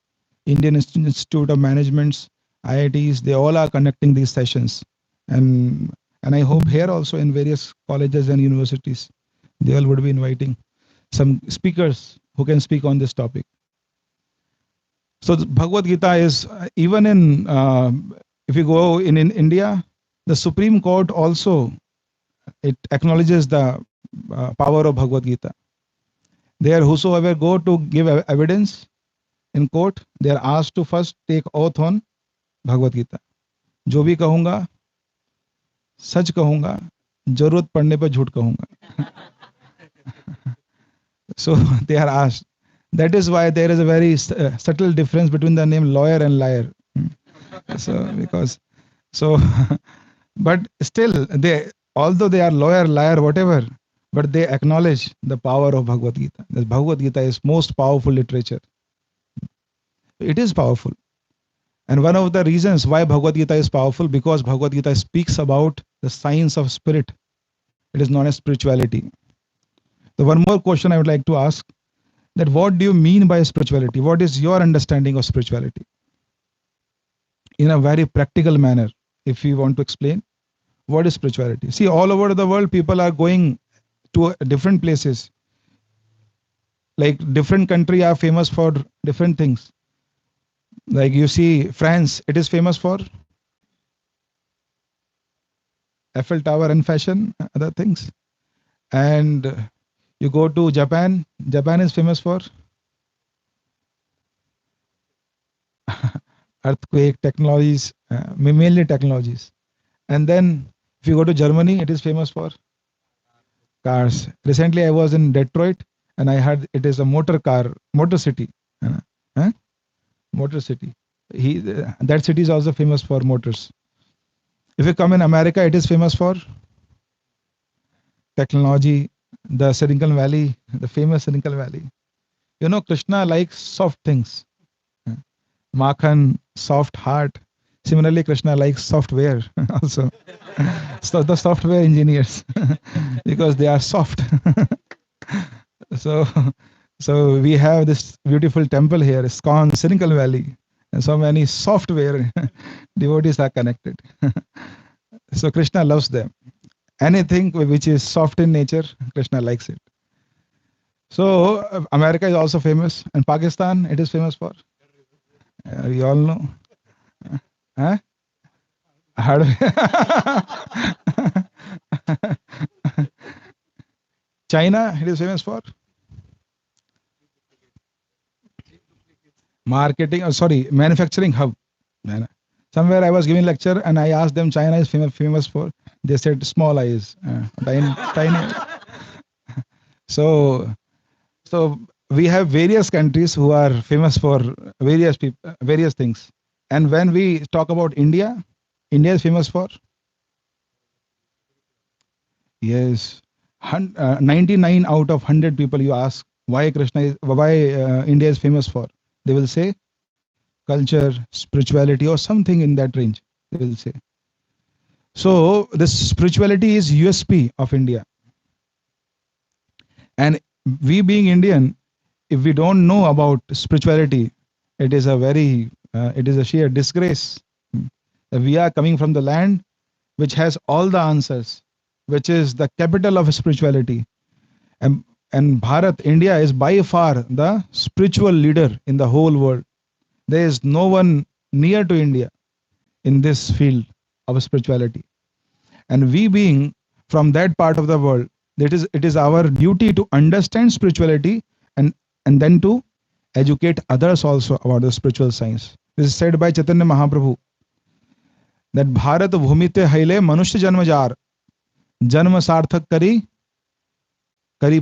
Indian Institute of Managements, IITs, they all are conducting these sessions. And I hope here also in various colleges and universities, they all would be inviting some speakers who can speak on this topic. So the Bhagavad Gita is, even in, if you go in India, the Supreme Court also, it acknowledges the power of Bhagavad Gita. There, whosoever go to give evidence in court, they are asked to first take oath on Bhagavad Gita. जो भी कहूँगा, सच कहूँगा, जरूरत पड़ने पर झूठ कहूँगा. So they are asked. That is why there is a very subtle difference between the name lawyer and liar. But still, although they are lawyer, liar, whatever, but they acknowledge the power of Bhagavad Gita. The Bhagavad Gita is most powerful literature. It is powerful. And one of the reasons why Bhagavad Gita is powerful, because Bhagavad Gita speaks about the science of spirit. It is known as spirituality. So one more question I would like to ask, that what do you mean by spirituality? What is your understanding of spirituality? In a very practical manner, if you want to explain, what is spirituality? See, all over the world, people are going to different places. Like different countries are famous for different things. Like you see, France, it is famous for Eiffel Tower and fashion, other things. And you go to Japan, Japan is famous for earthquake technologies, mainly technologies. And then if you go to Germany, it is famous for cars. Recently, I was in Detroit, and I heard it is a motor city. Motor city. That city is also famous for motors. If you come in America, it is famous for technology. The Silicon Valley, the famous Silicon Valley. You know, Krishna likes soft things. Makhan, soft heart. Similarly, Krishna likes software also. So the software engineers, because they are soft. So So we have this beautiful temple here, ISKCON, Silicon Valley, and so many software devotees are connected. So Krishna loves them. Anything which is soft in nature, Krishna likes it. So America is also famous, and Pakistan it is famous for. We all know. Huh? China it is famous for marketing. Oh, sorry, manufacturing hub. Somewhere I was giving lecture and I asked them China is famous for. They said small eyes, tiny, tiny. So so we have various countries who are famous for various people, various things. And when we talk about India, India is famous for, yes, 99 out of 100 people you ask why India is famous for, they will say culture, spirituality, or something in that range. They will say. So this spirituality is USP of India, and we being Indian, if we don't know about spirituality, it is a sheer disgrace. We are coming from the land which has all the answers, which is the capital of spirituality. And, and Bharat, India, is by far the spiritual leader in the whole world. There is no one near to India in this field of spirituality. And we being from that part of the world, it is our duty to understand spirituality and, and then to educate others also about the spiritual science. This is said by Chaitanya Mahaprabhu that Bharat bhumite haile manushya janma jar janma sarthak kari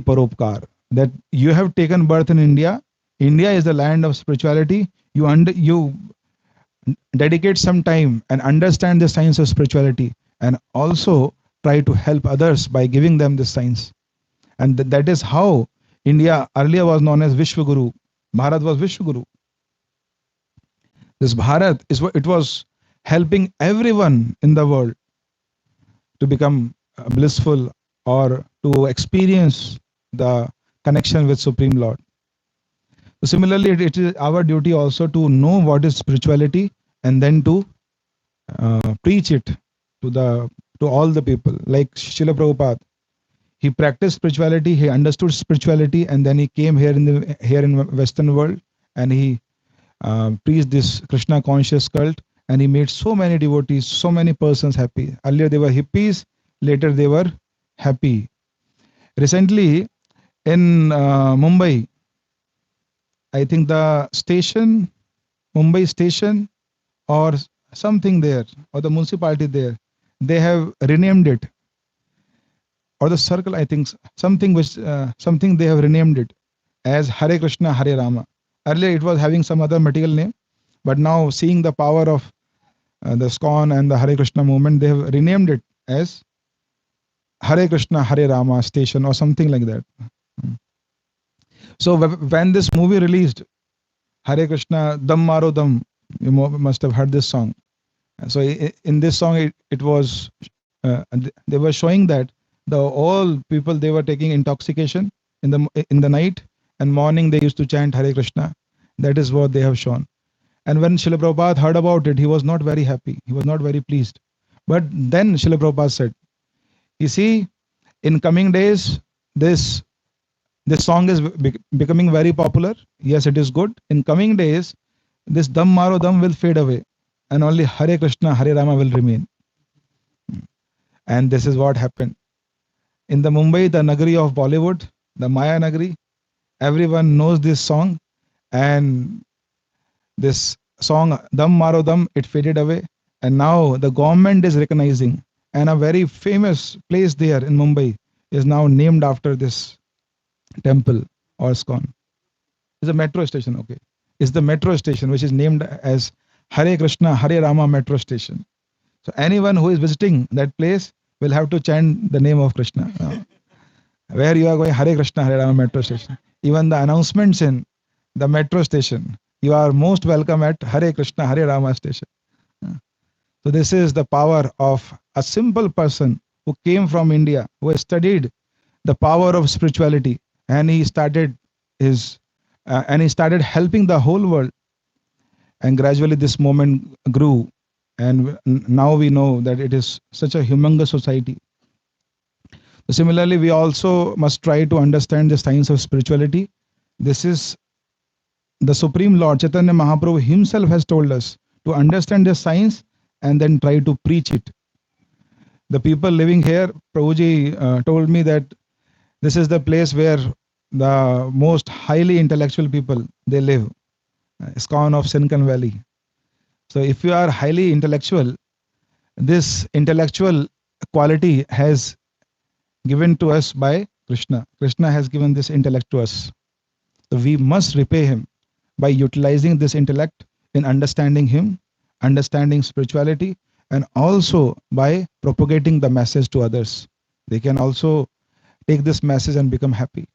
paropkar. That you have taken birth in India. India is the land of spirituality. You dedicate some time and understand the science of spirituality, and also try to help others by giving them this science. And that is how India earlier was known as Vishwaguru. Bharat was Vishwaguru. This Bharat is what it was helping everyone in the world to become blissful or to experience the connection with Supreme Lord. So similarly, it is our duty also to know what is spirituality and then to preach it to all the people. Like Srila Prabhupada, he practiced spirituality, he understood spirituality, and then he came here in Western world, and he preached this Krishna conscious cult, and he made so many devotees, so many persons happy. Earlier they were hippies, later they were happy. Recently in Mumbai, I think the station, Mumbai station or something there, or the municipality there, they have renamed it, or the circle, I think something they have renamed it as Hare Krishna, Hare Rama. Earlier it was having some other material name, but now seeing the power of the ISKCON and the Hare Krishna movement, they have renamed it as Hare Krishna, Hare Rama station or something like that. So when this movie released, Hare Krishna, Dam Maro Dam, you must have heard this song. So in this song, it was they were showing that the all people, they were taking intoxication in the night, and morning they used to chant Hare Krishna. That is what they have shown. And when Srila Prabhupada heard about it, he was not very happy. He was not very pleased. But then Srila Prabhupada said, "You see, in coming days, this song is becoming very popular. Yes, it is good. In coming days, this Dam Maro Dam will fade away, and only Hare Krishna, Hare Rama will remain." And this is what happened. In the Mumbai, the Nagari of Bollywood, the Maya Nagari, everyone knows this song, and this song Dam Maro Dam, it faded away, and now the government is recognizing, and a very famous place there in Mumbai is now named after this temple or ISKCON. It's a metro station, okay. It's the metro station which is named as Hare Krishna, Hare Rama metro station. So anyone who is visiting that place will have to chant the name of Krishna. Where you are going, Hare Krishna, Hare Rama metro station. Even the announcements in the metro station, you are most welcome at Hare Krishna, Hare Rama station. So this is the power of a simple person who came from India, who has studied the power of spirituality, and he started his and he started helping the whole world. And gradually this movement grew, and now we know that it is such a humongous society. Similarly, we also must try to understand the science of spirituality. This is the Supreme Lord Chaitanya Mahaprabhu himself has told us to understand the science and then try to preach it. The people living here, Prabhuji told me that this is the place where the most highly intellectual people they live, ISKCON of Silicon Valley. So if you are highly intellectual, this intellectual quality has given to us by Krishna. Krishna has given this intellect to us. So we must repay him by utilizing this intellect in understanding him, understanding spirituality, and also by propagating the message to others. They can also take this message and become happy.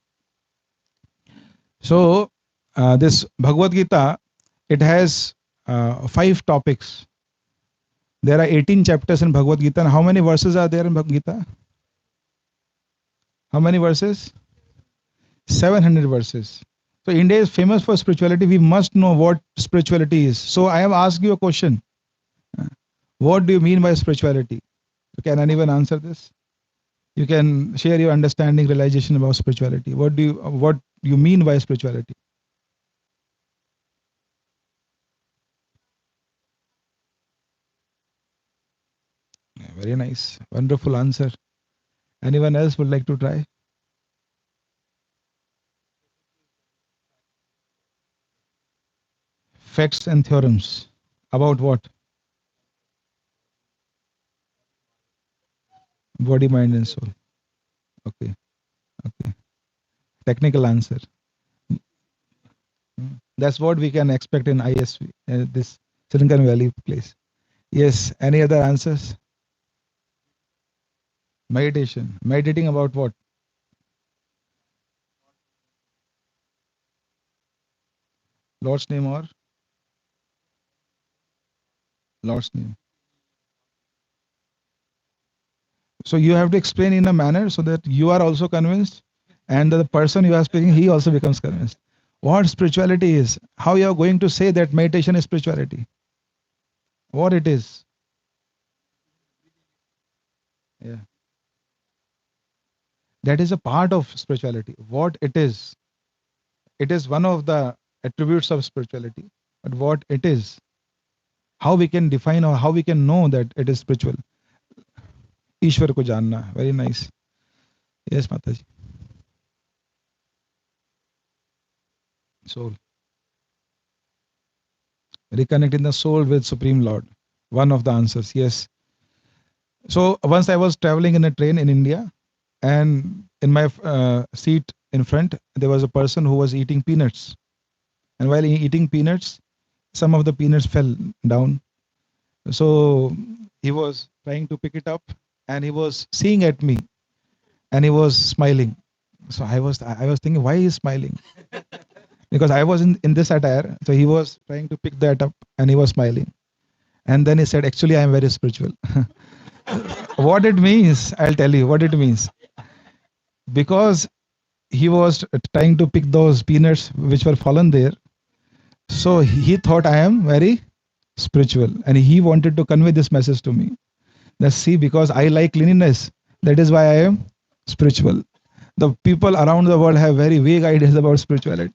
So this Bhagavad Gita, it has 5 topics. There are 18 chapters in Bhagavad Gita. And how many verses are there in Bhagavad Gita? How many verses? 700 verses. So India is famous for spirituality. We must know what spirituality is. So I have asked you a question. What do you mean by spirituality? Can anyone answer this? You can share your understanding, realization about spirituality. What you mean by spirituality? Very nice. Wonderful answer. Anyone else would like to try? Facts and theorems. About what? Body, mind, and soul. Okay. Okay. Technical answer. That's what we can expect in ISV, this Silicon Valley place. Yes. Any other answers? Meditation. Meditating about what? Lord's name or Lord's name. So you have to explain in a manner so that you are also convinced, and the person you are speaking, he also becomes convinced. What spirituality is? How you are going to say that meditation is spirituality? What it is? Yeah. That is a part of spirituality. What it is? It is one of the attributes of spirituality. But what it is? How we can define or how we can know that it is spiritual? ईश्वर को जानना. Very nice. Yes, Mataji. Soul. Reconnecting the soul with Supreme Lord. One of the answers. Yes. So once I was traveling in a train in India, and in my seat in front, there was a person who was eating peanuts. And while eating peanuts, some of the peanuts fell down. So he was trying to pick it up, and he was seeing at me, and he was smiling. So I was thinking, why he's smiling? Because I was in this attire. So he was trying to pick that up, and he was smiling. And then he said, actually, I am very spiritual. What it means, I'll tell you what it means. Because he was trying to pick those peanuts which were fallen there. So he thought I am very spiritual, and he wanted to convey this message to me. Let's see, because I like cleanliness, that is why I am spiritual. The people around the world have very vague ideas about spirituality.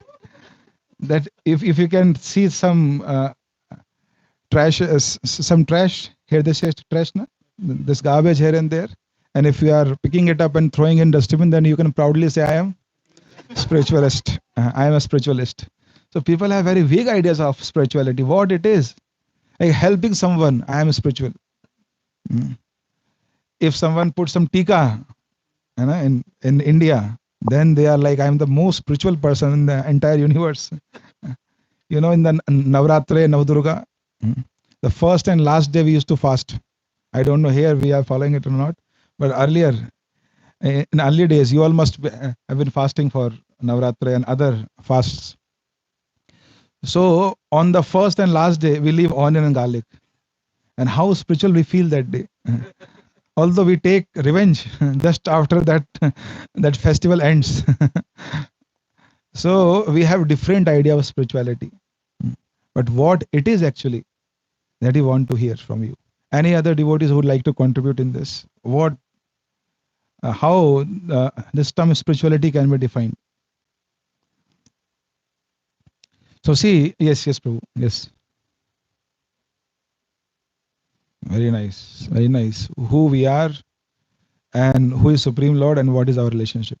That if you can see some trash, here they say trash, na? This garbage here and there, and if you are picking it up and throwing in dustbin, then you can proudly say, I am spiritualist. I am a spiritualist. So people have very vague ideas of spirituality. What it is, like helping someone, I am spiritual. If someone puts some tika, in India, then they are like, I am the most spiritual person in the entire universe. In the Navaratri, Navdurga, the first and last day we used to fast. I don't know here we are following it or not, but earlier, in early days, you all must have been fasting for Navaratri and other fasts. So on the first and last day, we leave onion and garlic. And how spiritual we feel that day. Although we take revenge just after that festival ends. So we have different idea of spirituality. But what it is actually, that we want to hear from you. Any other devotees who would like to contribute in this? What, how this term spirituality can be defined? So see, yes, yes, Prabhu, yes, very nice, very nice. Who we are and who is Supreme Lord and what is our relationship.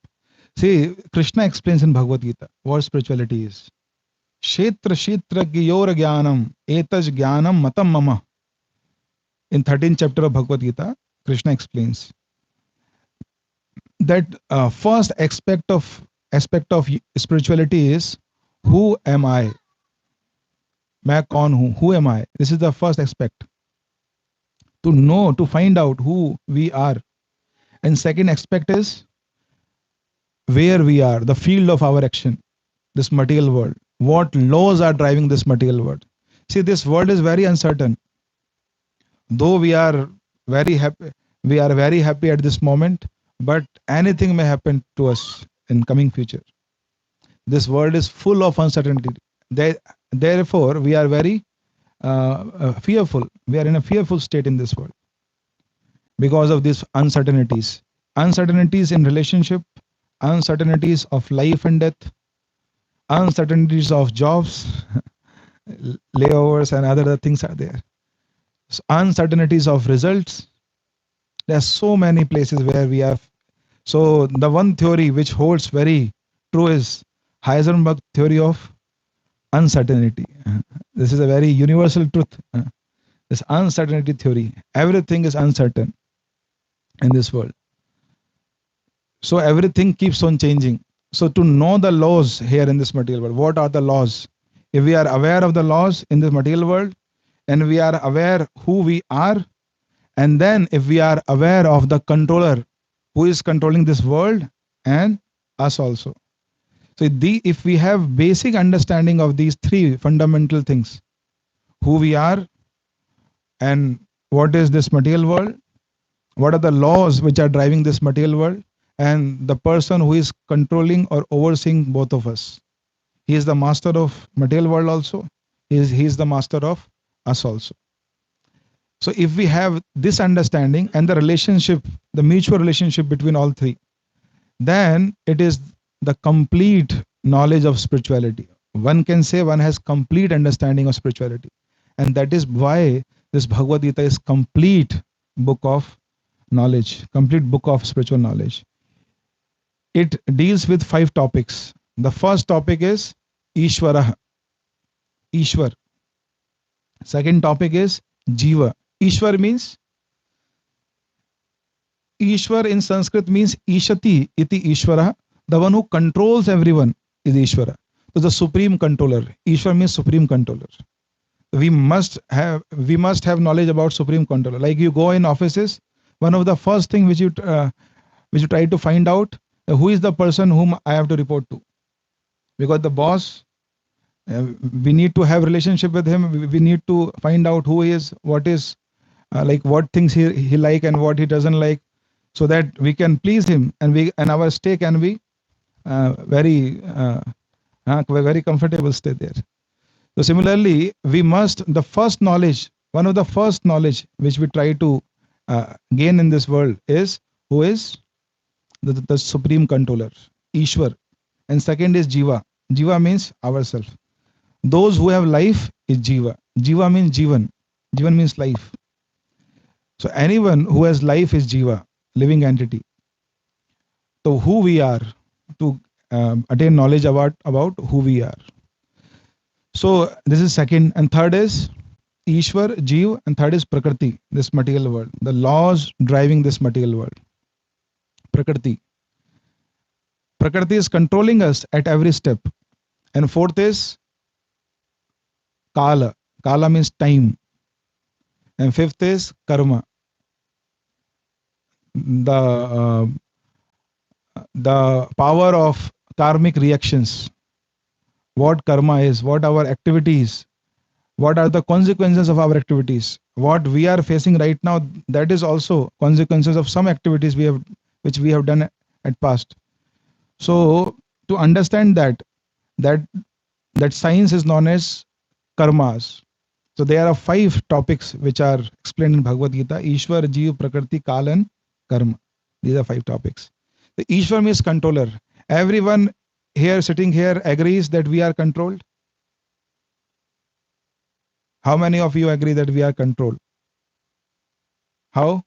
See, Krishna explains in Bhagavad Gita what spirituality is. Kshetra Kshetra Giyor Jnanam Etaj Jnanam Matam Mama. In 13th chapter of Bhagavad Gita, Krishna explains that first aspect of spirituality is who am I? मैं कौन हूँ? Who am I? This is the first aspect. To know, to find out who we are. And second aspect is where we are, the field of our action, this material world. What laws are driving this material world? See, this world is very uncertain. Though very happy, we are very happy at this moment, but anything may happen to us in coming future. This world is full of uncertainty. Therefore, we are very fearful. We are in a fearful state in this world because of these uncertainties. Uncertainties in relationship, uncertainties of life and death, uncertainties of jobs, layovers, and other things are there. So uncertainties of results. There are so many places where we have. So the one theory which holds very true is Heisenberg theory of uncertainty. This is a very universal truth. This uncertainty theory. Everything is uncertain in this world. So everything keeps on changing. So to know the laws here in this material world, what are the laws? If we are aware of the laws in this material world, and we are aware who we are, and then if we are aware of the controller who is controlling this world and us also. So if we have basic understanding of these three fundamental things, who we are and what is this material world, what are the laws which are driving this material world, and the person who is controlling or overseeing both of us. He is the master of material world also. He is the master of us also. So if we have this understanding and the relationship, the mutual relationship between all three, then it is the complete knowledge of spirituality. One can say one has complete understanding of spirituality. And that is why this Bhagavad Gita is complete book of knowledge, complete book of spiritual knowledge. It deals with 5 topics. The first topic is Ishvara, Ishwar. Second topic is Jiva. Ishwar means, Ishwar in Sanskrit means Ishati iti Ishvara. The one who controls everyone is Ishvara. So the supreme controller. Ishwar means supreme controller. We must have knowledge about supreme controller. Like you go in offices, one of the first thing which you try to find out who is the person whom I have to report to, because the boss, we need to have relationship with him. We need to find out who he is, what is like what things he like and what he doesn't like, so that we can please him and our stay can be very comfortable stay there. So similarly, the first knowledge, one of the first knowledge which we try to gain in this world is who is the supreme controller, Ishwar. And second is Jiva. Jiva means ourself. Those who have life is Jiva. Jiva means Jivan. Jivan means life. So anyone who has life is Jiva, living entity. So who we are, to attain knowledge about who we are. So this is second. And third is Ishwar, Jeev, and third is Prakriti, this material world. The laws driving this material world. Prakriti. Prakriti is controlling us at every step. And fourth is Kala. Kala means time. And fifth is Karma. The power of karmic reactions. What karma is, what our activities, what are the consequences of our activities. What we are facing right now, that is also consequences of some activities which we have done at past. So to understand that, That that science is known as karmas. So there are 5 topics which are explained in Bhagavad Gita: Ishwar, Jeev, Prakriti, Kal, and Karma. These are 5 topics. The Ishwar means controller. Everyone here sitting here agrees that we are controlled. How many of you agree that we are controlled? How?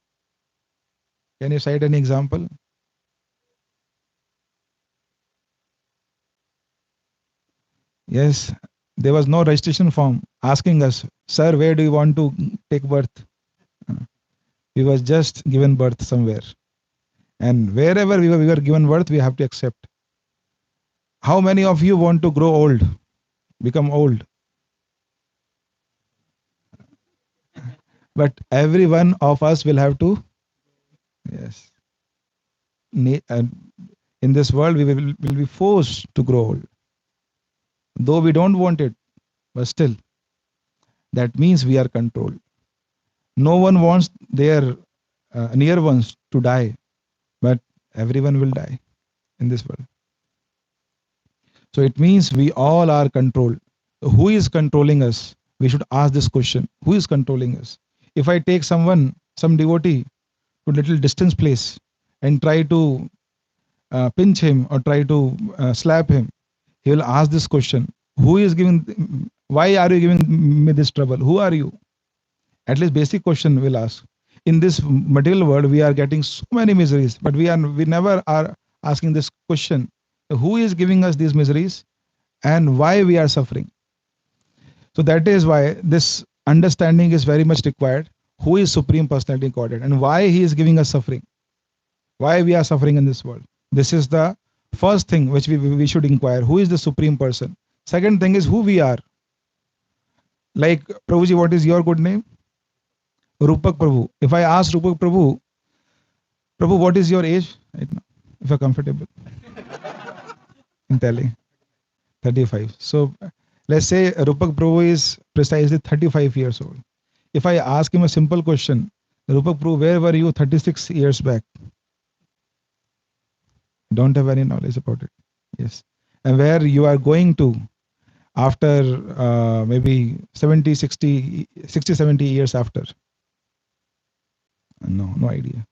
Can you cite any example? Yes, there was no registration form asking us, sir, where do you want to take birth? We was just given birth somewhere. And wherever we were given birth, we have to accept. How many of you want to grow old, become old? But every one of us will have to, yes. And in this world, we will be forced to grow old. Though we don't want it, but still, that means we are controlled. No one wants their near ones to die, but everyone will die in this world. So it means we all are controlled. Who is controlling us? We should ask this question: who is controlling us? If I take someone, some devotee, to little distance place and try to pinch him or try to slap him, he will ask this question: who is giving? Why are you giving me this trouble? Who are you? At least basic question will ask. In this material world, we are getting so many miseries, but we never are asking this question: who is giving us these miseries and why we are suffering? So that is why this understanding is very much required. Who is Supreme Personality Godhead and why he is giving us suffering? Why we are suffering in this world? This is the first thing which we should inquire. Who is the Supreme Person? Second thing is who we are. Like Prabhuji, what is your good name? Rupak Prabhu. If I ask Rupak Prabhu, Prabhu, what is your age right now? If you're comfortable in telling, 35. So let's say Rupak Prabhu is precisely 35 years old. If I ask him a simple question, Rupak Prabhu, where were you 36 years back? Don't have any knowledge about it. Yes. And where you are going to after maybe 70, 60, 60, 70 years after? No idea.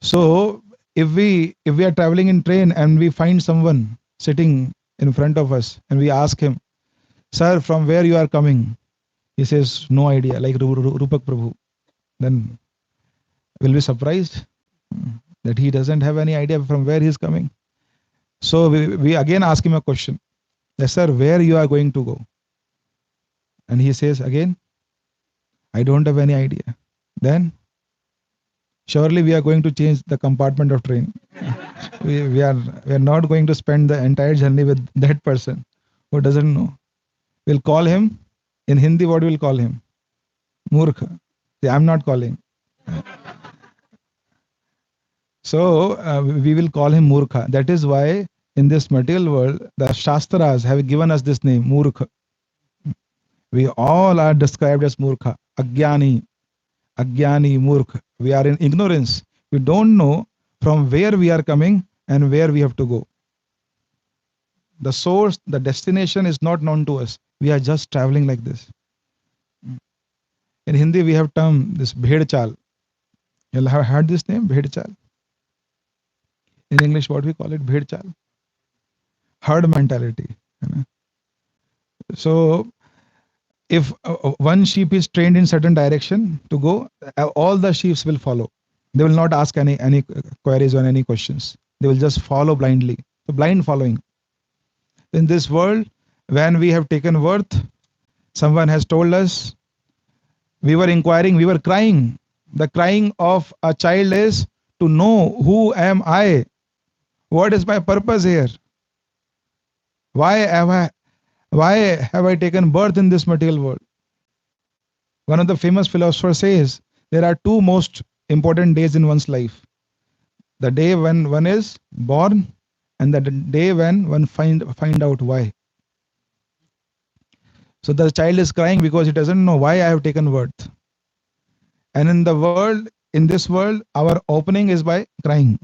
So if we are traveling in train and we find someone sitting in front of us and we ask him, sir, from where you are coming? He says, no idea, like Rupak Prabhu. Then will be surprised that he doesn't have any idea from where he is coming. So we again ask him a question. Yes, sir, where you are going to go? And he says again, I don't have any idea. Then surely we are going to change the compartment of train. we are not going to spend the entire journey with that person who doesn't know. We'll call him in Hindi. What we'll call him? Murkha. See, I'm not calling. So we will call him Murkha. That is why in this material world, the Shastras have given us this name, Murkha. We all are described as Murkha, Agyani, Murkha. We are in ignorance. We don't know from where we are coming and where we have to go. The source, the destination is not known to us. We are just traveling like this. In Hindi, we have term this Bhed Chal. You have heard this name, Bhed Chal? In English, what we call it? Bhed Chal. Herd mentality. So if one sheep is trained in certain direction to go, all the sheep will follow. They will not ask any queries or any questions. They will just follow blindly. So blind following. In this world, when we have taken birth, someone has told us, we were inquiring, we were crying. The crying of a child is to know who am I? What is my purpose here? Why have I taken birth in this material world? One of the famous philosophers says there are two most important days in one's life. The day when one is born and the day when one find out why. So the child is crying because he doesn't know why I have taken birth. And in this world, our opening is by crying.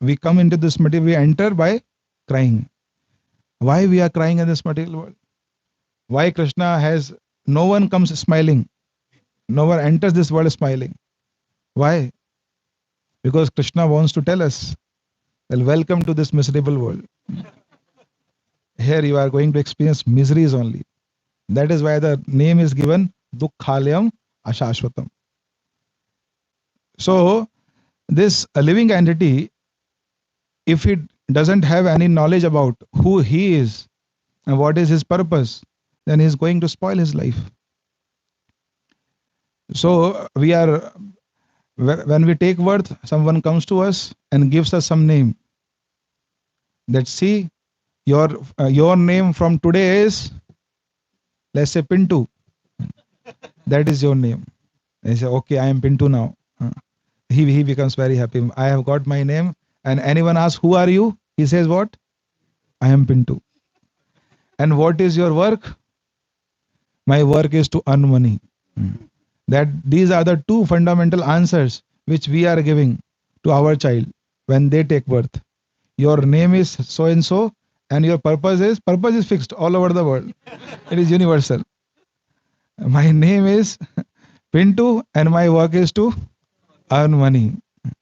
We come into this material, we enter by crying. Why we are crying in this material world? Why Krishna has no one comes smiling? No one enters this world smiling. Why? Because Krishna wants to tell us, well, welcome to this miserable world. Here you are going to experience miseries only. That is why the name is given Dukkhalayam Ashashvatam. So, this living entity, if it doesn't have any knowledge about who he is and what is his purpose, then he's going to spoil his life. So, when we take birth, someone comes to us and gives us some name. That see, your name from today is, let's say, Pintu. That is your name. They say, okay, I am Pintu now. He becomes very happy. I have got my name. And anyone asks, who are you? He says, what? I am Pintu. And what is your work? My work is to earn money. That these are the two fundamental answers which we are giving to our child when they take birth. Your name is so and your purpose is fixed all over the world. It is universal. My name is Pintu and my work is to earn money.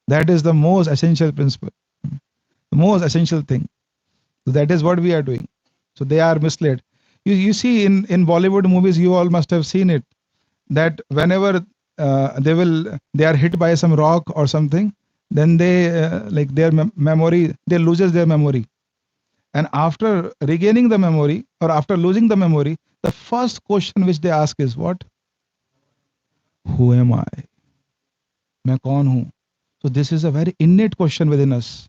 That is the most essential principle, the most essential thing. So that is what we are doing. So they are misled. You see in Bollywood movies, you all must have seen it, that whenever they are hit by some rock or something, then they like their memory, they loses their memory. And after regaining the memory or after losing the memory, the first question which they ask is what? Who am I? मैं कौन हूँ? So this is a very innate question within us.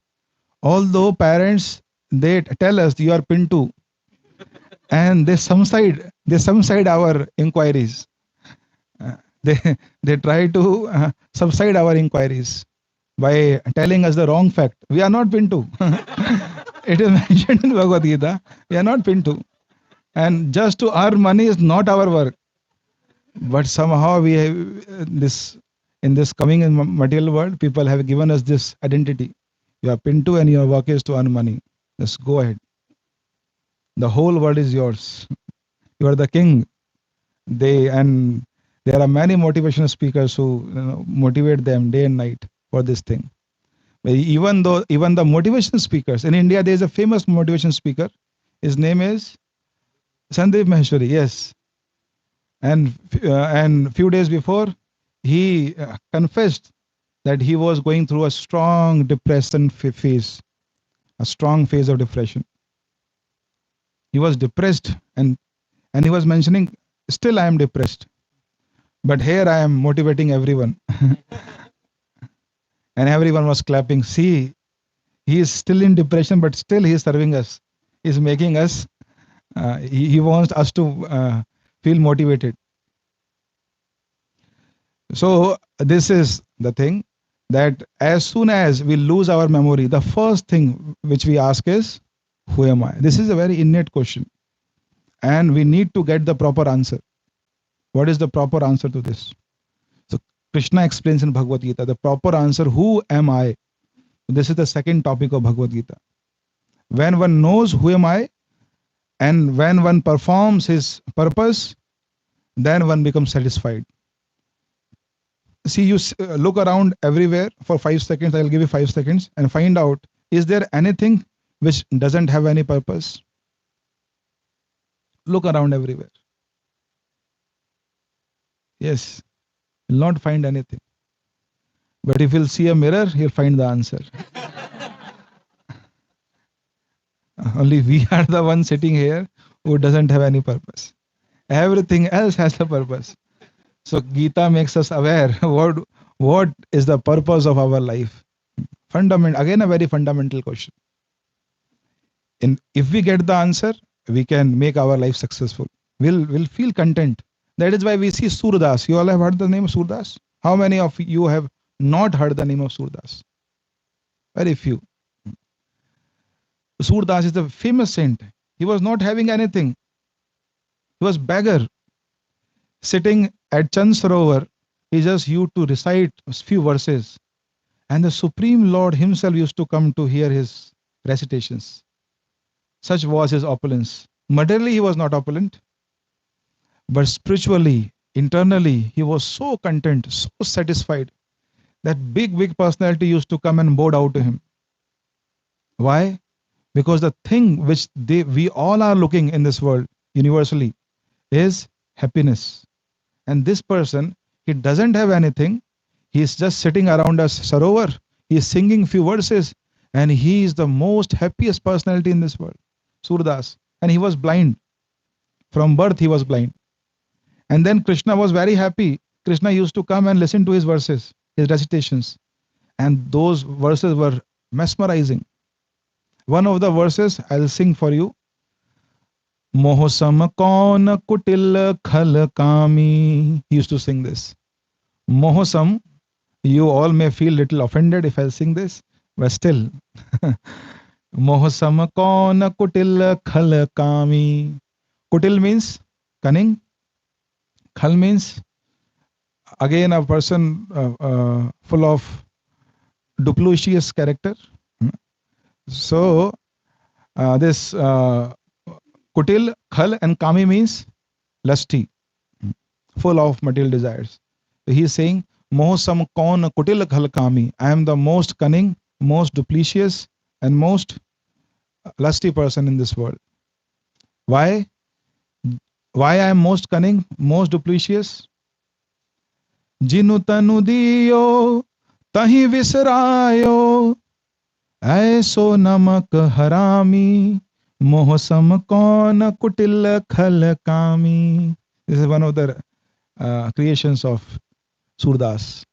Although parents they tell us you are Pintu, and they subside our inquiries. They try to subside our inquiries by telling us the wrong fact. We are not Pintu. It is mentioned in Bhagavad Gita. We are not Pintu, and just to earn money is not our work. But somehow we have this in this coming in material world, people have given us this identity. You are Pintu and your work is to earn money. Just go ahead. The whole world is yours. You are the king. And there are many motivational speakers who motivate them day and night for this thing. But even the motivational speakers in India, there is a famous motivation speaker. His name is Sandeep Maheshwari. Yes, and few days before, he confessed that he was going through a strong depression phase, a strong phase of depression. He was depressed, and he was mentioning, still I am depressed, but here I am motivating everyone. And everyone was clapping. See, he is still in depression, but still he is serving us. He is making us, he wants us to feel motivated. So this is the thing, that as soon as we lose our memory, the first thing which we ask is, who am I? This is a very innate question. And we need to get the proper answer. What is the proper answer to this? So Krishna explains in Bhagavad Gita the proper answer, who am I? This is the second topic of Bhagavad Gita. When one knows who am I, and when one performs his purpose, then one becomes satisfied. See, you look around everywhere for 5 seconds. I'll give you 5 seconds and find out, is there anything which doesn't have any purpose? Look around everywhere. Yes, you'll not find anything. But if you'll see a mirror, you'll find the answer. Only we are the one sitting here who doesn't have any purpose. Everything else has a purpose. So Gita makes us aware what is the purpose of our life. Again, a very fundamental question. And if we get the answer, we can make our life successful. We'll feel content. That is why we see Surdas. You all have heard the name of Surdas? How many of you have not heard the name of Surdas? Very few. Surdas is a famous saint. He was not having anything. He was beggar. Sitting at Chansarovar, he just used to recite a few verses. And the Supreme Lord himself used to come to hear his recitations. Such was his opulence. Materially, he was not opulent, but spiritually, internally, he was so content, so satisfied that big personality used to come and bow down to him. Why? Because the thing which we all are looking in this world universally is happiness. And this person, he doesn't have anything. He is just sitting around a sarovar. He is singing few verses, and he is the most happiest personality in this world, Surdas. And he was blind. From birth, he was blind. And then Krishna was very happy. Krishna used to come and listen to his verses, his recitations. And those verses were mesmerizing. One of the verses I'll sing for you. Mohsam kaun kutil khal kami. He used to sing this. Mohsam, you all may feel little offended if I sing this, but still. Mohsam kaun kutil khal kami. Kutil means cunning. Khal means again a person full of duplicitous character. So this kutil, khal, and kami means lusty, full of material desires. So he is saying, Mohsam kaun kutil khal kami. I am the most cunning, most duplicitous, and most lusty person in this world. Why? Why I am most cunning, most duplicitous? Jinu tanu diyo, tahi visrayo, ऐसो नमक हरामी मोहसम कौन कुटिल खल कामी. This is one of the creations of Surdas.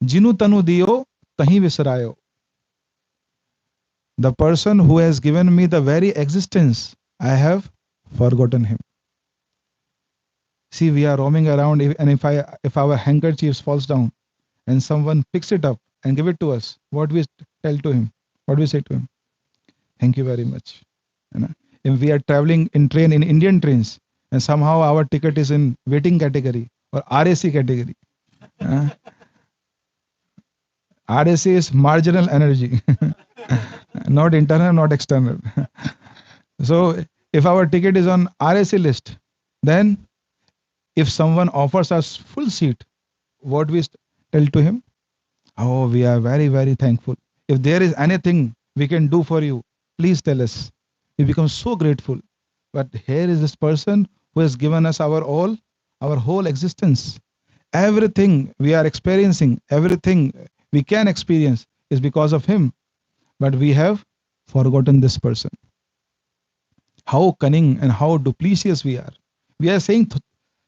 Jinu tanu diyo tahi visrayo. The person who has given me the very existence, I have forgotten him. See, we are roaming around, and if our handkerchief falls down and someone picks it up and give it to us, what we tell to him? What we say to him? Thank you very much. If we are traveling in train, in Indian trains, and somehow our ticket is in waiting category or RAC category. RAC is marginal energy, not internal, not external. So if our ticket is on RAC list, then if someone offers us full seat, what we tell to him? Oh, we are very, very thankful. If there is anything we can do for you, please tell us. We become so grateful. But here is this person who has given us our all, our whole existence. Everything we are experiencing, everything we can experience is because of him. But we have forgotten this person. How cunning and how duplicitous we are. We are saying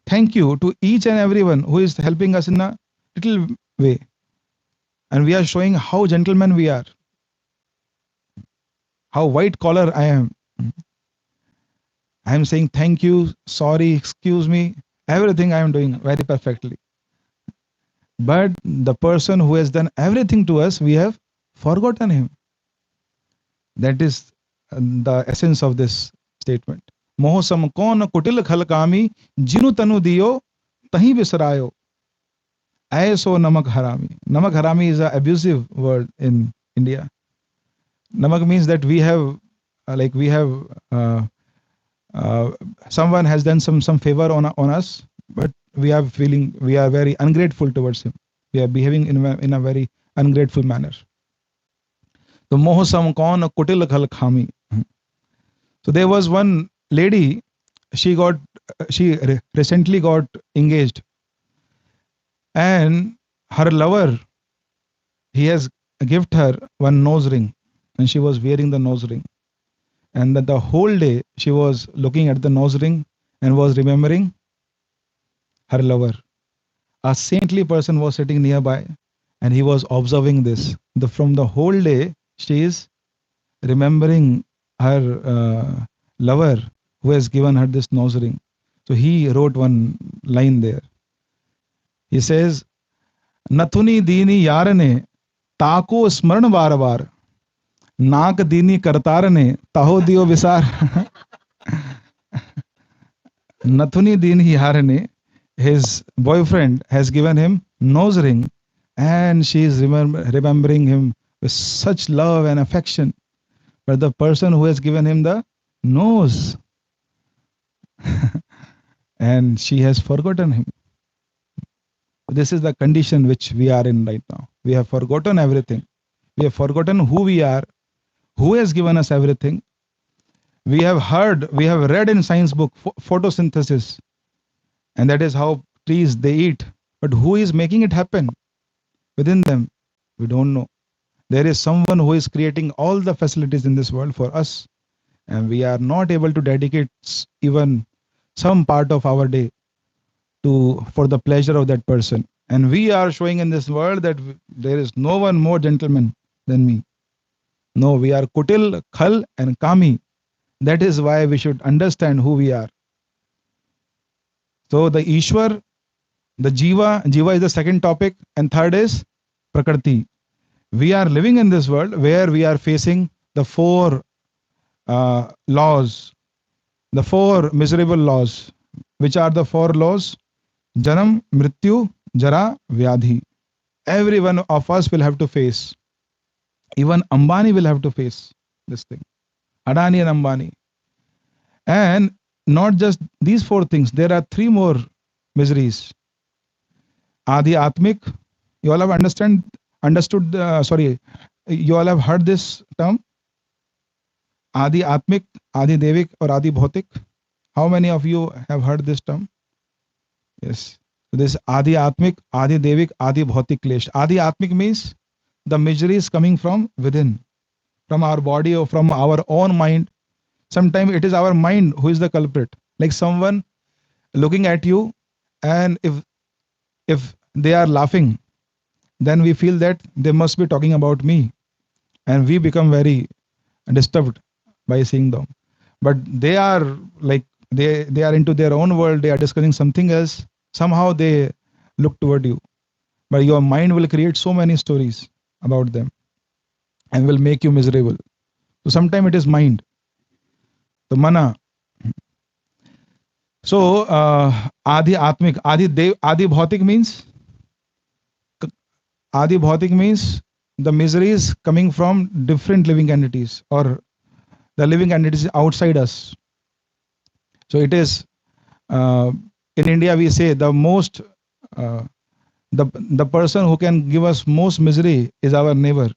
thank you to each and everyone who is helping us in a little way. And we are showing how gentlemen we are, how white collar I am. I am saying thank you, sorry, excuse me, everything I am doing very perfectly. But the person who has done everything to us, we have forgotten him. That is the essence of this statement. Mohsam kaun kutil khal kami, jinu tanu diyo, tahi visrayo. Aiso namak harami. Namak harami is an abusive word in India. Namak means that we have, someone has done some favor on us, but we are feeling we are very ungrateful towards him. We are behaving in a very ungrateful manner. So mohsam kaun kutil khal kami. So there was one lady. She recently got engaged. And her lover, he has given her one nose ring, and she was wearing the nose ring. And that the whole day she was looking at the nose ring and was remembering her lover. A saintly person was sitting nearby, and he was observing this. From the whole day, she is remembering her lover who has given her this nose ring. So he wrote one line there. He says, Nathuni dini yarane tako smaran bar bar. Naak dini kartarane taho diyo visar. Nathuni dini yarane, his boyfriend has given him nose ring, and she is remembering him with such love and affection. but the person who has given him the nose, and she has forgotten him. This is the condition which we are in right now. We have forgotten everything. We have forgotten who we are, who has given us everything. We have heard, we have read in science book photosynthesis, and that is how trees they eat. But who is making it happen within them? We don't know. There is someone who is creating all the facilities in this world for us, and we are not able to dedicate even some part of our day to for the pleasure of that person. And we are showing in this world that there is no one more gentleman than me. No, we are kutil, khal, and kami. That is why we should understand who we are. So the Ishwar, the Jiva is the second topic, and third is Prakriti. We are living in this world where we are facing the four laws, the four miserable laws. Which are the four laws? Janam, Mrityu, Jara, Vyadhi. Every one of us will have to face. Even Ambani will have to face this thing. Adani and Ambani. And not just these four things, there are three more miseries. Adi Atmik, you all have understood, sorry, you all have heard this term? Adi Atmik, Adi Devik, or Adi Bhautik. How many of you have heard this term? Yes. So this Adi Atmik, Adi Devik, Adi Bhautik Klesh. Adi Atmik means the misery is coming from within, from our body or from our own mind. Sometimes it is our mind who is the culprit. Like someone looking at you, and if they are laughing, then we feel that they must be talking about me, and we become very disturbed by seeing them. But they are like they are into their own world. They are discussing something else. Somehow they look toward you, but your mind will create so many stories about them and will make you miserable. So sometimes it is mind, the mana. So Adi Atmik, Adi Bhautik means the miseries coming from different living entities or the living entities outside us. So it is in India we say the most uh, the person who can give us most misery is our neighbor.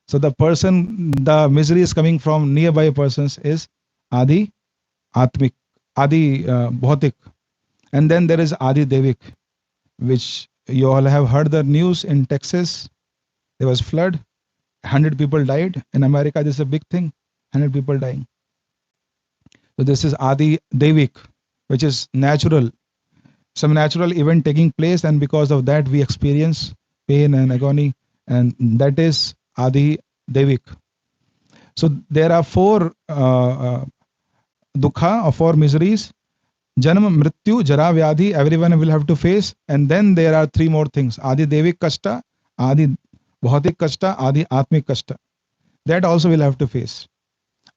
So the misery is coming from nearby persons is Adi Atmik, Adi Bhautik, and then there is Adi Devik, which you all have heard the news in Texas. There was flood, 100 people died. In America, this is a big thing, 100 people dying. So this is Adi Devik, which is natural, some natural event taking place, and because of that we experience pain and agony, and that is Adi Devik. So there are four dukha or four miseries: Janam, Mrityu, Jara, Vyadhi. Everyone will have to face, and then there are three more things: Adi Devik Kashta, Adi Bhautik Kashta, Adi Atmik Kashta. That also will have to face.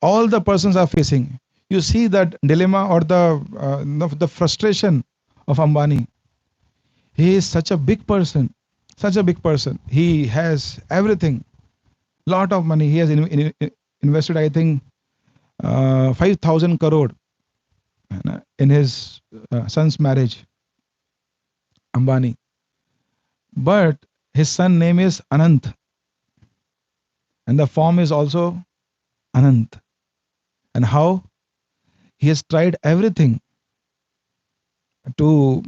All the persons are facing. You see that dilemma or the frustration of Ambani. He is such a big person, such a big person. He has everything, lot of money. He has invested, I think, 5,000 crore in his son's marriage, Ambani. But his son name is Anant, and the form is also Anant. And how he has tried everything to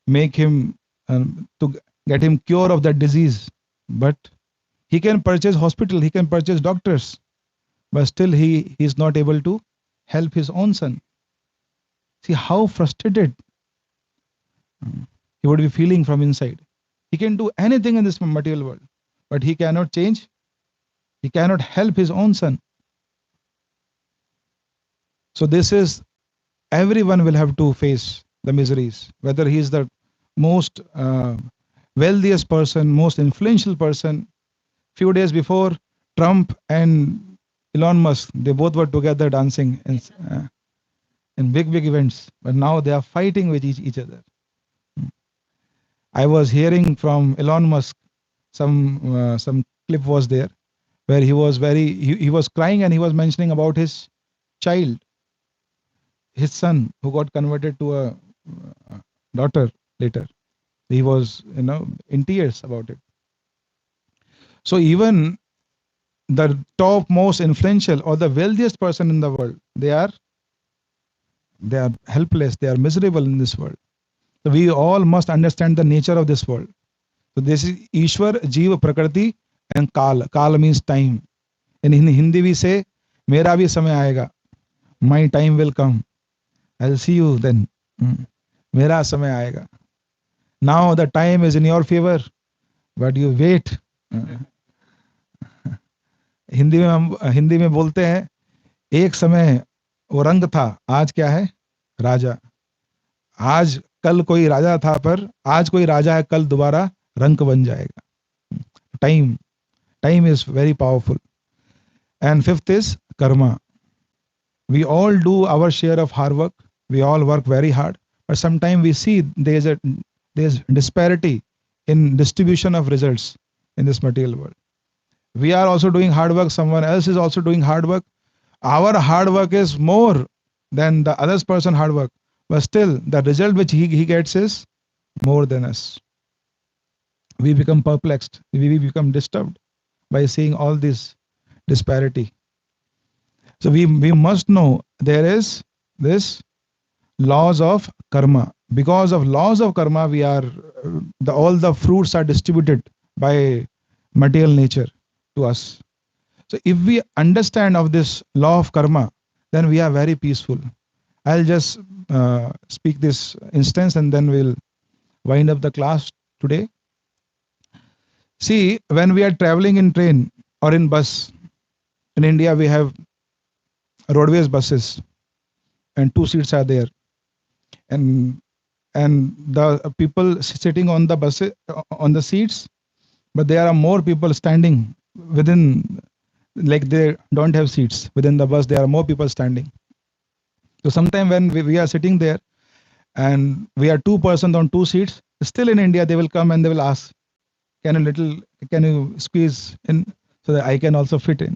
make him to get him cure of that disease, but he can purchase hospital, he can purchase doctors, but still he is not able to help his own son. See how frustrated he would be feeling from inside. He can do anything in this material world, but he cannot change, he cannot help his own son. So this is, everyone will have to face the miseries, whether he is the most wealthiest person, most influential person. Few days before, Trump and Elon Musk, they both were together dancing in big events, but now they are fighting with each other. I was hearing from Elon Musk, some clip was there, where he was crying and he was mentioning about his child, his son, who got converted to a daughter later. He was, in tears about it. So even the top most influential or the wealthiest person in the world, they are helpless, they are miserable in this world. So we all must understand the nature of this world. So this is Ishwar, Jeev, Prakriti and Kal. Kal means time. In Hindi we say, Mera bhi samay aayega. My time will come. I'll see you then. Mera samay aayega. Now the time is in your favor, but you wait. Hindi में हम हिंदी में बोलते हैं, एक समय वो रंग था, आज क्या है? राजा. आज कल कोई राजा था, पर आज कोई राजा है, कल दोबारा रंक बन जाएगा. Time is very powerful. And fifth is karma. We all do our share of hard work. We all work very hard, but sometimes we see there's disparity in distribution of results in this material world. We are also doing hard work. Someone else is also doing hard work. Our hard work is more than the other person's hard work, but still the result which he gets is more than us. We become perplexed. We become disturbed by seeing all this disparity. So we must know there is this laws of karma. Because of laws of karma, we are all the fruits are distributed by material nature to us. So if we understand of this law of karma, then we are very peaceful. I'll just speak this instance and then we'll wind up the class today. See, when we are traveling in train or in bus, in India we have roadways buses and 2 seats are there, and the people sitting on the bus on the seats, but there are more people standing within, like they don't have seats within the bus, there are more people standing. So sometime when we are sitting there and we are 2 persons on 2 seats, still in India they will come and they will ask, can you squeeze in so that I can also fit in?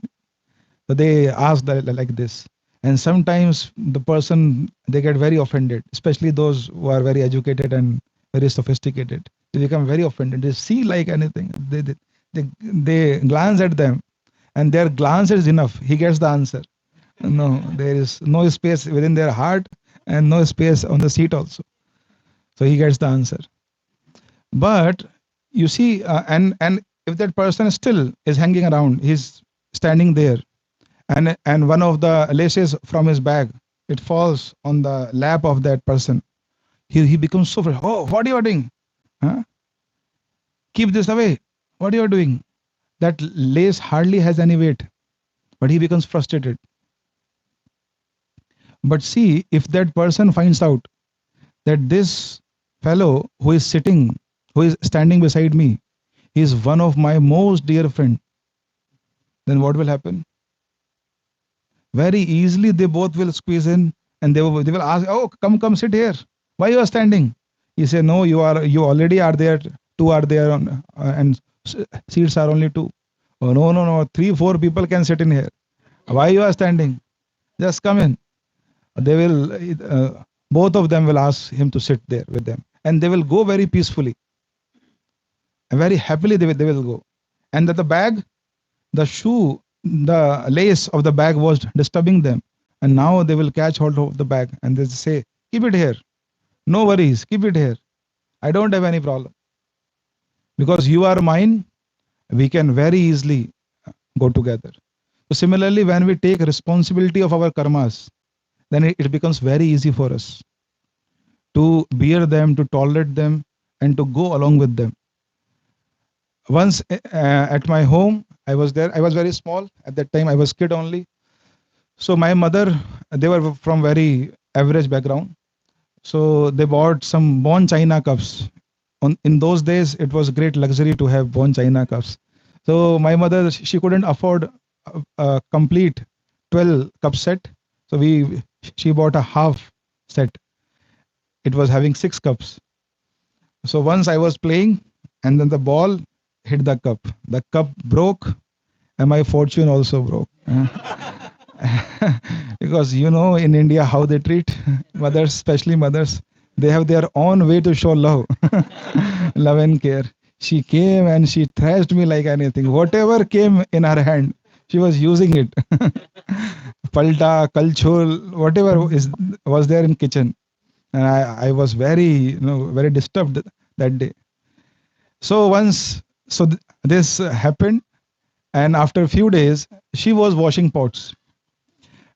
So they ask like this. And sometimes the person, they get very offended, especially those who are very educated and very sophisticated. They become very offended. They see like anything. They glance at them and their glance is enough. He gets the answer. No, there is no space within their heart and no space on the seat also. So he gets the answer. But you see, and if that person still is hanging around, he's standing there, and one of the laces from his bag, it falls on the lap of that person. He becomes so frustrated. Oh, what are you doing? Huh? Keep this away. What are you doing? That lace hardly has any weight, but he becomes frustrated. But see, if that person finds out that this fellow who is standing beside me, he is one of my most dear friend, then what will happen? Very easily they both will squeeze in and they will ask, oh, come sit here. Why you are standing? He say, no, you already are there. 2 are there and seats are only 2. Oh, no, 3, 4 people can sit in here. Why you are standing? Just come in. They will, both of them will ask him to sit there with them, and they will go very peacefully and very happily. They will go, and that the bag, the shoe, the lace of the bag was disturbing them, and now they will catch hold of the bag and they say, keep it here, no worries, keep it here, I don't have any problem, because you are mine. We can very easily go together. So similarly, when we take responsibility of our karmas, then it becomes very easy for us to bear them, to tolerate them, and to go along with them. Once at my home, I was there. I was very small at that time. I was kid only. So my mother, they were from very average background. So they bought some bone china cups. In those days, it was great luxury to have bone china cups. So my mother, she couldn't afford a complete 12 cup set. So she bought a half set. It was having 6 cups. So once I was playing, and then the ball hit the cup. The cup broke, and my fortune also broke. Because in India how they treat mothers, especially mothers, they have their own way to show love, love and care. She came and she thrashed me like anything. Whatever came in her hand, she was using it. Palta, kalchul, whatever was there in kitchen, and I was very disturbed that day. So this happened, and after a few days, she was washing pots,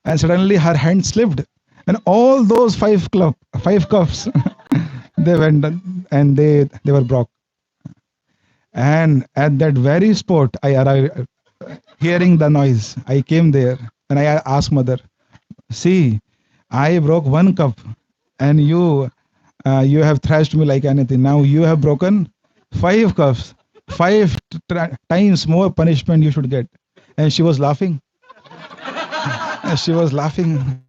and suddenly her hand slipped, and all those five cups, they went and they were broke. And at that very spot, I arrived, hearing the noise. I came there and I asked mother, "See, I broke one cup, and you have thrashed me like anything. Now you have broken five cups, five times more punishment you should get." And she was laughing. She was laughing.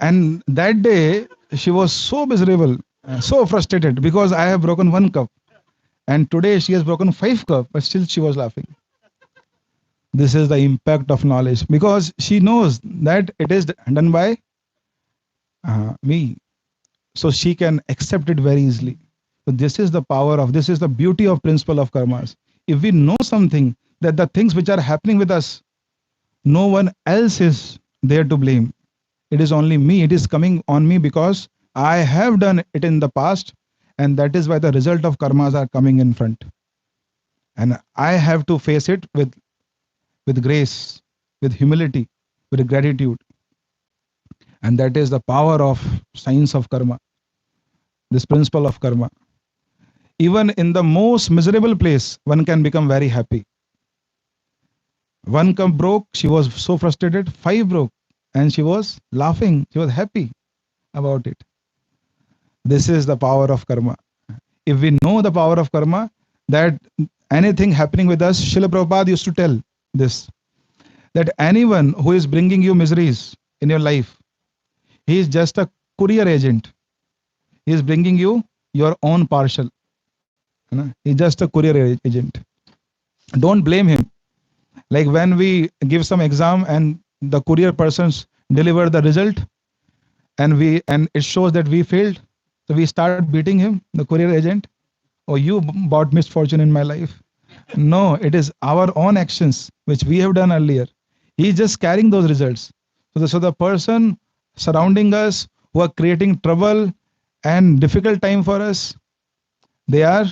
And that day, she was so miserable, so frustrated because I have broken one cup. And today she has broken five cups, but still she was laughing. This is the impact of knowledge, because she knows that it is done by me. So she can accept it very easily. So this is the beauty of principle of karmas. If we know something, that the things which are happening with us, no one else is there to blame. It is only me. It is coming on me because I have done it in the past, and that is why the result of karmas are coming in front. And I have to face it with grace, with humility, with gratitude. And that is the power of science of karma, this principle of karma. Even in the most miserable place, one can become very happy. One cup broke, she was so frustrated. Five broke, and she was laughing. She was happy about it. This is the power of karma. If we know the power of karma, that anything happening with us, Srila Prabhupada used to tell this, that anyone who is bringing you miseries in your life, he is just a courier agent. He is bringing you your own parcel. He is just a courier agent. Don't blame him. Like when we give some exam and the courier persons deliver the result, and it shows that we failed, so we start beating him, the courier agent. Oh, you brought misfortune in my life. No, it is our own actions which we have done earlier. He is just carrying those results. So the person surrounding us who are creating trouble and difficult time for us, they are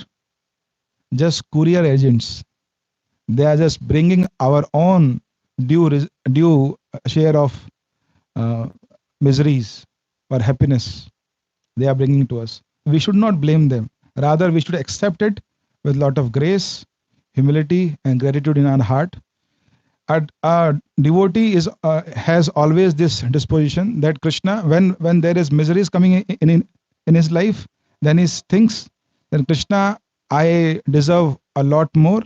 just courier agents. They are just bringing our own due share of uh, miseries or happiness. They are bringing to us. We should not blame them. Rather, we should accept it with a lot of grace, humility, and gratitude in our heart. A devotee has always this disposition that Krishna, when there is miseries coming in his life, then he thinks that Krishna, I deserve a lot more.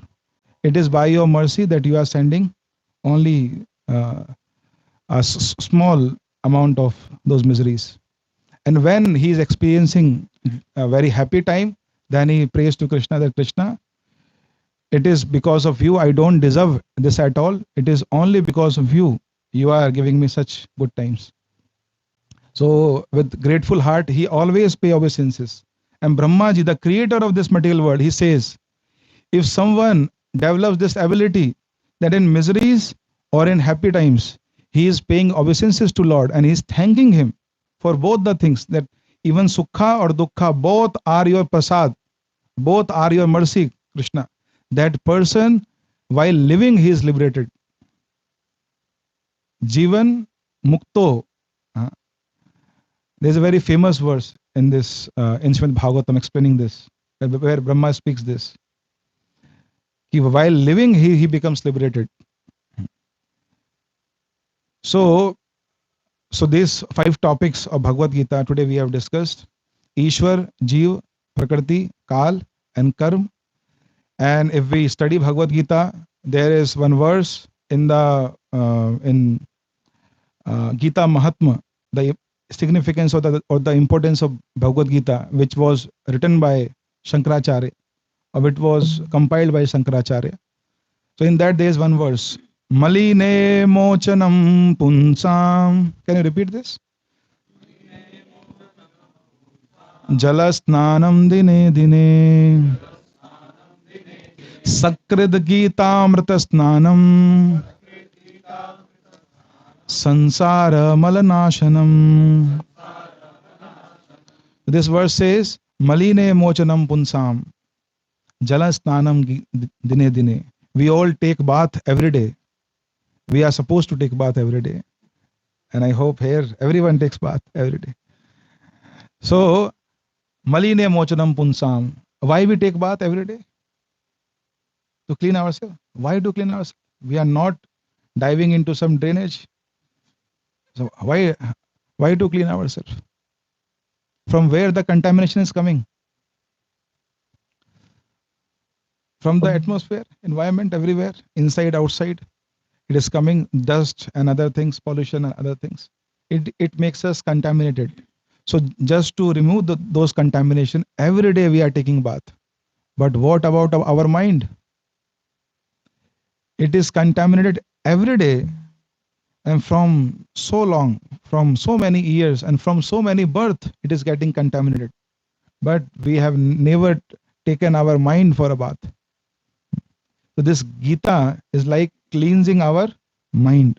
It is by your mercy that you are sending only small amount of those miseries. And when he is experiencing a very happy time, then he prays to Krishna that Krishna, it is because of you. I don't deserve this at all. It is only because of you. You are giving me such good times. So with grateful heart, he always pay obeisances. And Brahmaji, the creator of this material world, he says, if someone develops this ability that in miseries or in happy times, he is paying obeisances to Lord and he is thanking him for both the things, that even sukha or dukkha, both are your prasad, both are your mercy, Krishna. That person, while living, he is liberated. Jivan mukto. There is a very famous verse in this in Srimad Bhagavatam explaining this, where Brahma speaks this. While living, he becomes liberated. So these 5 topics of Bhagavad Gita today we have discussed: Ishwar, Jeev, Prakriti, Kal, and Karm. And if we study Bhagavad Gita, there is one verse in the Gita Mahatma, the significance or the importance of Bhagavad Gita, which was written by Shankaracharya, or it was compiled by Shankaracharya. So in that there is one verse. Maline mochanam punsam. Can you repeat this? Jalasnanam dine dine. Sakrid Gita Snanam Sansara Malanashanam. This verse says, Maline Mochanam Punsam Jalasnanam Dine Dine. We all take bath every day. We are supposed to take bath every day. And I hope here everyone takes bath every day. So, Maline Mochanam Punsam. Why we take bath every day? To clean ourselves. Why to clean ourselves? We are not diving into some drainage. So why to clean ourselves? From where the contamination is coming? From the atmosphere, environment, everywhere, inside, outside. It is coming, dust and other things, pollution and other things. It makes us contaminated. So just to remove those contamination, every day we are taking bath. But what about our mind? It is contaminated every day, and from so long, from so many years, and from so many birth, it is getting contaminated. But we have never taken our mind for a bath. So this Gita is like cleansing our mind.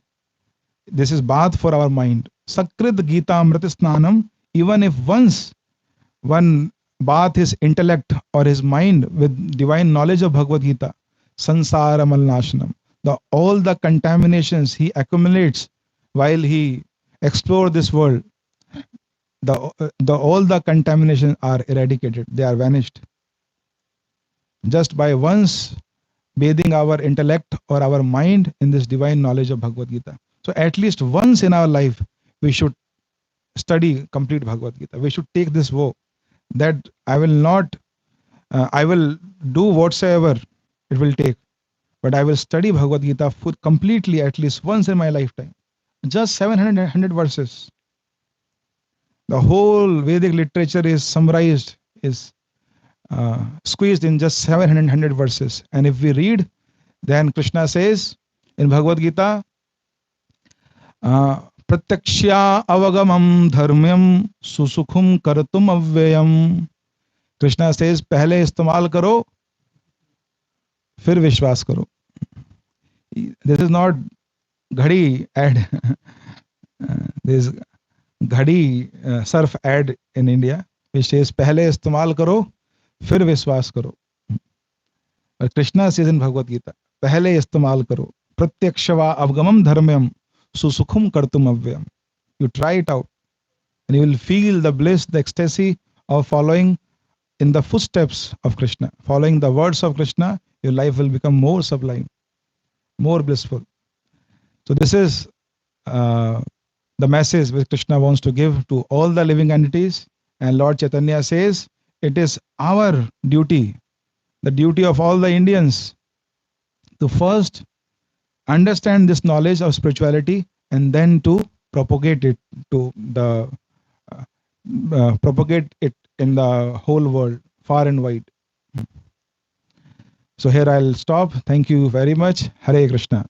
This is bath for our mind. Sakrit Gita Amrita Snanam. Even if once one bath his intellect or his mind with divine knowledge of Bhagavad Gita, Sansara Malnashanam. All the contaminations he accumulates while he explores this world, all the contaminations are eradicated. They are vanished. Just by once bathing our intellect or our mind in this divine knowledge of Bhagavad Gita. So at least once in our life, we should study complete Bhagavad Gita. We should take this vow that I will not, I will do whatsoever it will take, but I will study Bhagavad Gita completely at least once in my lifetime. Just 700 verses. The whole Vedic literature is summarized, is squeezed in just 700 verses. And if we read, then Krishna says in Bhagavad Gita, Pratyakshya avagamam dharmyam susukhum karatum avyayam. Krishna says, पहले इस्तेमाल करो, फिर विश्वास करो. This is not घड़ी ad. This घड़ी surf ad in India, which says पहले इस्तेमाल करो, फिर विश्वास करो. But Krishna says in Bhagavad Gita, पहले इस्तेमाल करो, प्रत्यक्षवा अवगमम धर्म्यम सुसुखम कर्तुम अव्ययम. You try it out, and you will feel the bliss, the ecstasy of following in the footsteps of Krishna. Following the words of Krishna, your life will become more sublime, more blissful. So this is the message which Krishna wants to give to all the living entities. And Lord Chaitanya says, it is our duty, the duty of all the Indians, to first understand this knowledge of spirituality and then to propagate it to the propagate it in the whole world, far and wide. So here I'll stop. Thank you very much. Hare Krishna.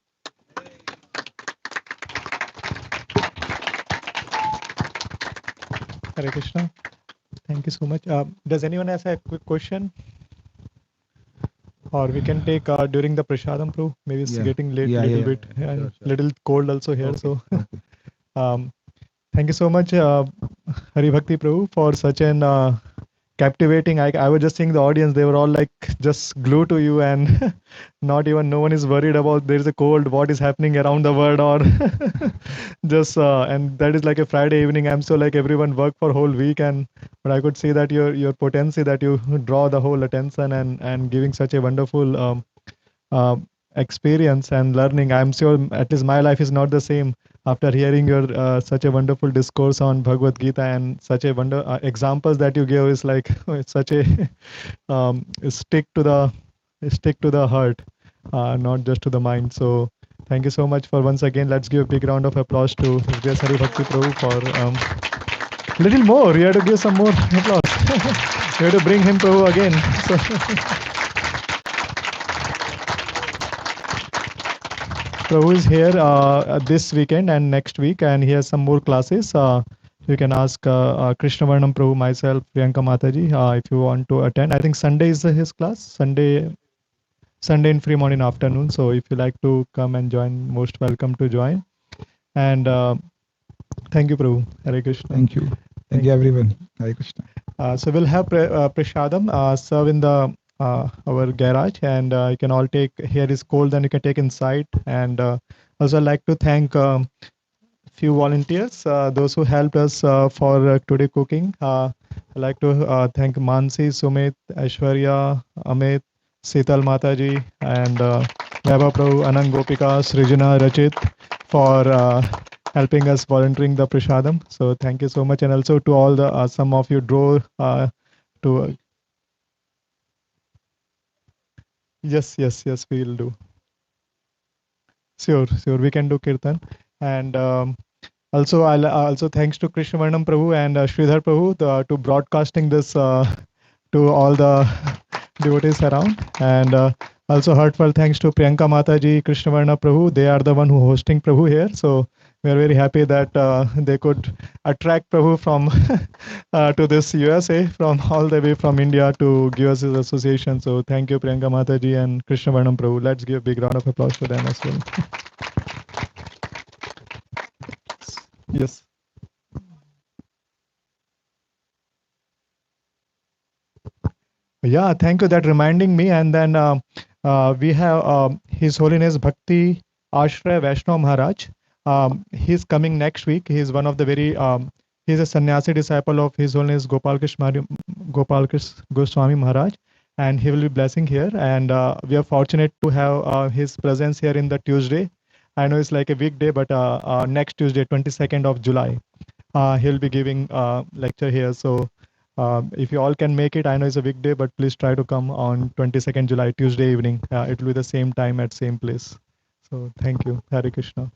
Hare Krishna. Thank you so much. Does anyone have a quick question? Or we can take during the Prasadam, Prabhu. Maybe it's getting late a little bit. Sure. Little cold also here. Okay. So thank you so much, Hari Bhakti Prabhu, for such an captivating. I was just seeing the audience, they were all like just glued to you, and not even, no one is worried about there's a cold, what is happening around the world, or just and that is like a Friday evening. I'm so like everyone worked for whole week, and but I could see that your potency, that you draw the whole attention and giving such a wonderful experience and learning. I'm sure at least my life is not the same after hearing your such a wonderful discourse on Bhagavad Gita, and such a wonder examples that you gave is like it's such a stick to the heart, not just to the mind. So thank you so much for once again. Let's give a big round of applause to Hari Bhakti Prabhu for little more. You have to give some more applause. You have to bring him Prabhu again. So Prabhu is here this weekend and next week, and he has some more classes. You can ask Krishna Varnam Prabhu, myself, Priyanka Mataji, if you want to attend. I think Sunday is his class. Sunday in Fremont in afternoon. So if you like to come and join, most welcome to join. And thank you, Prabhu. Hare Krishna. Thank you. Thank you, everyone. Hare Krishna. So we'll have prasadam serve in the our garage, and you can all take. Here is cold, then you can take inside. And also, I'd like to thank few volunteers, those who helped us for today cooking. I'd like to thank Mansi, Sumit, Aishwarya, Amit, Seetal Mataji, and Vaibhav Prabhu, Anand Gopika, Srijana, Rachit for helping us volunteering the prasadam. So thank you so much, and also to all the some of you drove to. Yes, we will do. Sure, we can do kirtan. And also, I'll also thanks to Krishna Varnam Prabhu and Sridhar Prabhu to broadcasting this to all the devotees around. And also heartfelt thanks to Priyanka Mataji, Krishna Varna Prabhu. They are the one who hosting Prabhu here. So we are very happy that they could attract Prabhu from to this USA from all the way from India to give us his association. So thank you, Priyanka Mataji and Krishna Varnam Prabhu. Let's give a big round of applause to them as well. Yes. Yeah, thank you. That reminding me. And then we have His Holiness Bhakti Ashray Vaishnav Maharaj. He's coming next week. He's one of the very he's a sannyasi disciple of His Holiness Gopal Krishna Goswami Maharaj, and he will be blessing here. And we are fortunate to have his presence here in the Tuesday. I know it's like a weekday, but next Tuesday, 22nd of July, he'll be giving lecture here. So if you all can make it, I know it's a weekday, but please try to come on 22nd July, Tuesday evening. It will be the same time at same place. So thank you. Hare Krishna.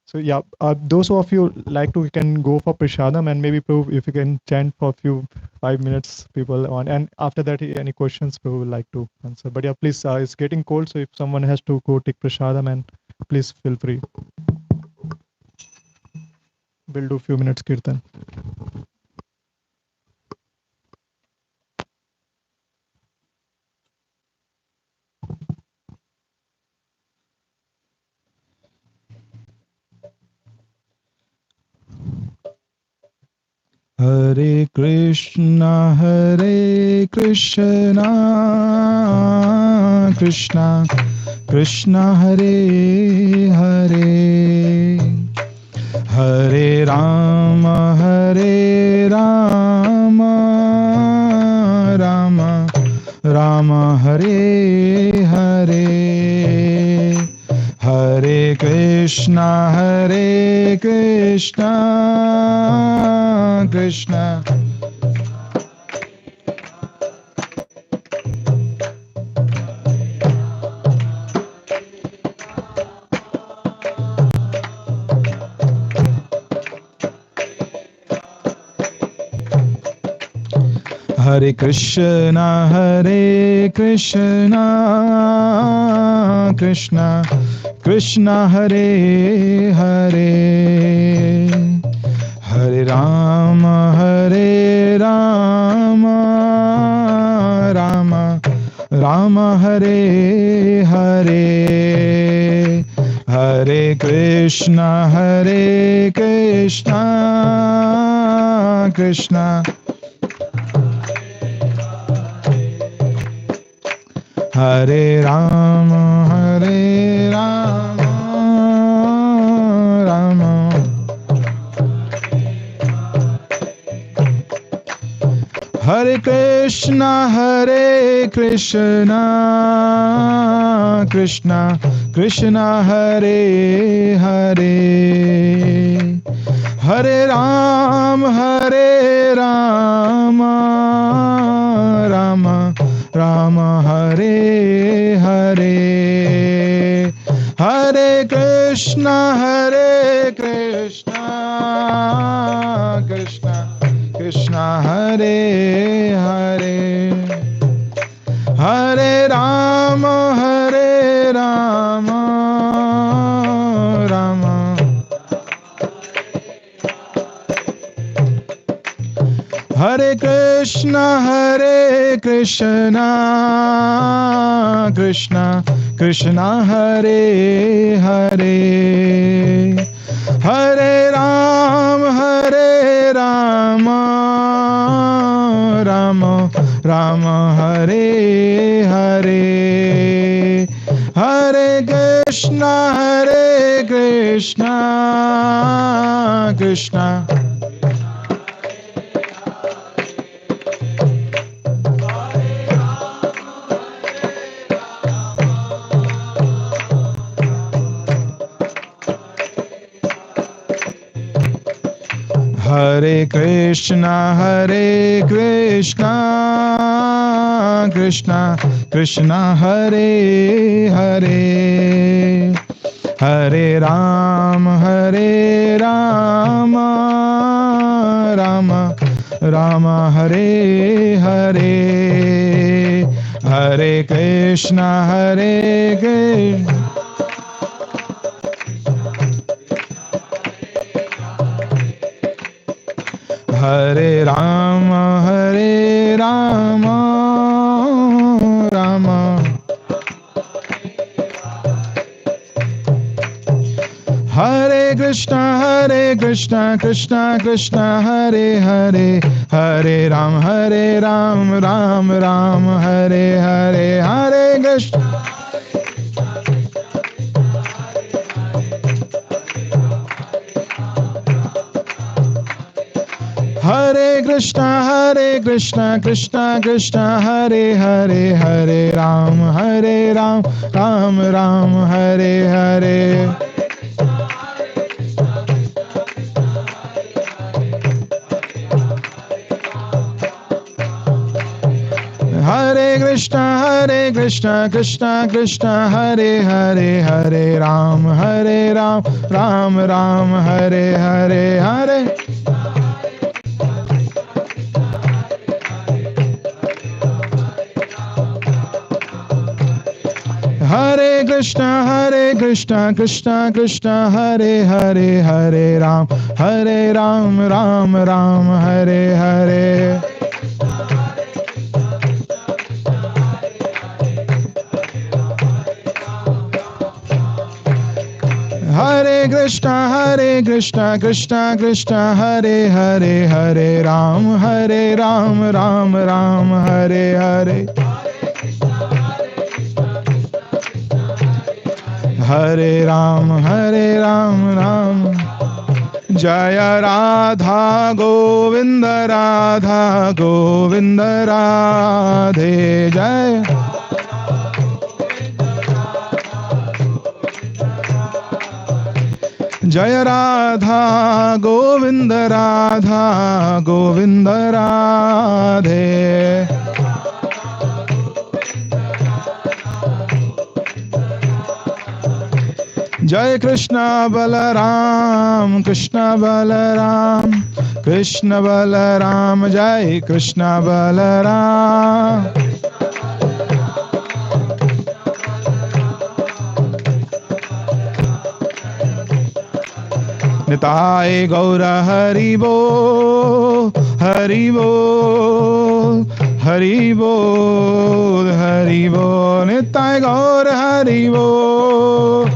So yeah, those of you like to, you can go for prasadam, and maybe Prabhu, if you can chant for a few 5 minutes, people on, and after that, any questions Prabhu would like to answer. But yeah, please, it's getting cold, so if someone has to go take prasadam, and please feel free. We'll do a few minutes kirtan. Hare Krishna, Krishna Krishna, Hare Hare, Hare Rama, Rama Rama, Hare Hare, Hare Krishna, Krishna Hare Krishna, Krishna Krishna, Hare Hare, Hare Rama, Rama Hare Hare, Hare Krishna, Krishna Hare Rama, Rama Hare Krishna, Krishna Krishna, Hare Hare, Hare Rama, Rama Hare Hare, Hare Krishna, Krishna Krishna, Hare Hare, Hare Rama, Krishna Krishna Krishna Hare Hare Hare Rama Rama Rama Hare Hare Hare Krishna Krishna Hare Krishna Krishna Krishna Hare Hare Hare Rama Rama Rama Hare Hare Hare Krishna Hare Rama Rama Hare Krishna Krishna Krishna Hare Hare Hare Rama Ram Ram Hare Hare Hare Krishna Hare Krishna Krishna Krishna Hare Hare Hare Ram Ram Ram Hare Hare Hare Krishna Krishna Krishna Hare Hare Hare Ram Ram Ram Hare Hare Hare Hare Krishna Krishna Krishna Hare Hare Hare Ram Ram Ram Hare Hare Hare Krishna Krishna Krishna Hare Hare Hare Ram Ram Ram Hare Hare Hare Ram Ram Jaya Radha Govinda Radhe Jaya Jaya Radha Govinda Radhe Jai Krishna Balaram Krishna Balaram Jai Krishna Balaram Nitai Gaura Hari Bol Hari Bol Hari Bol Hari Bol Nitai Gaura Hari Bol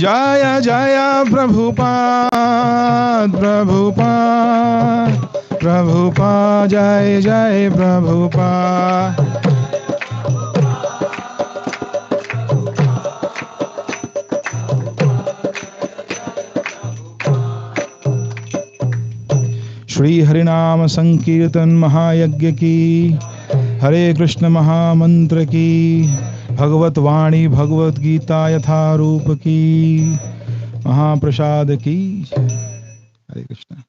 Jaya Jaya Prabhupada Jai Jai Prabhupada Shri Harinam Sankirtan Mahayagya ki Hare Krishna Mahamantra ki Bhagavat Vani Bhagavad Gita Yatha Rupa ki Mahaprasad ki Hare Krishna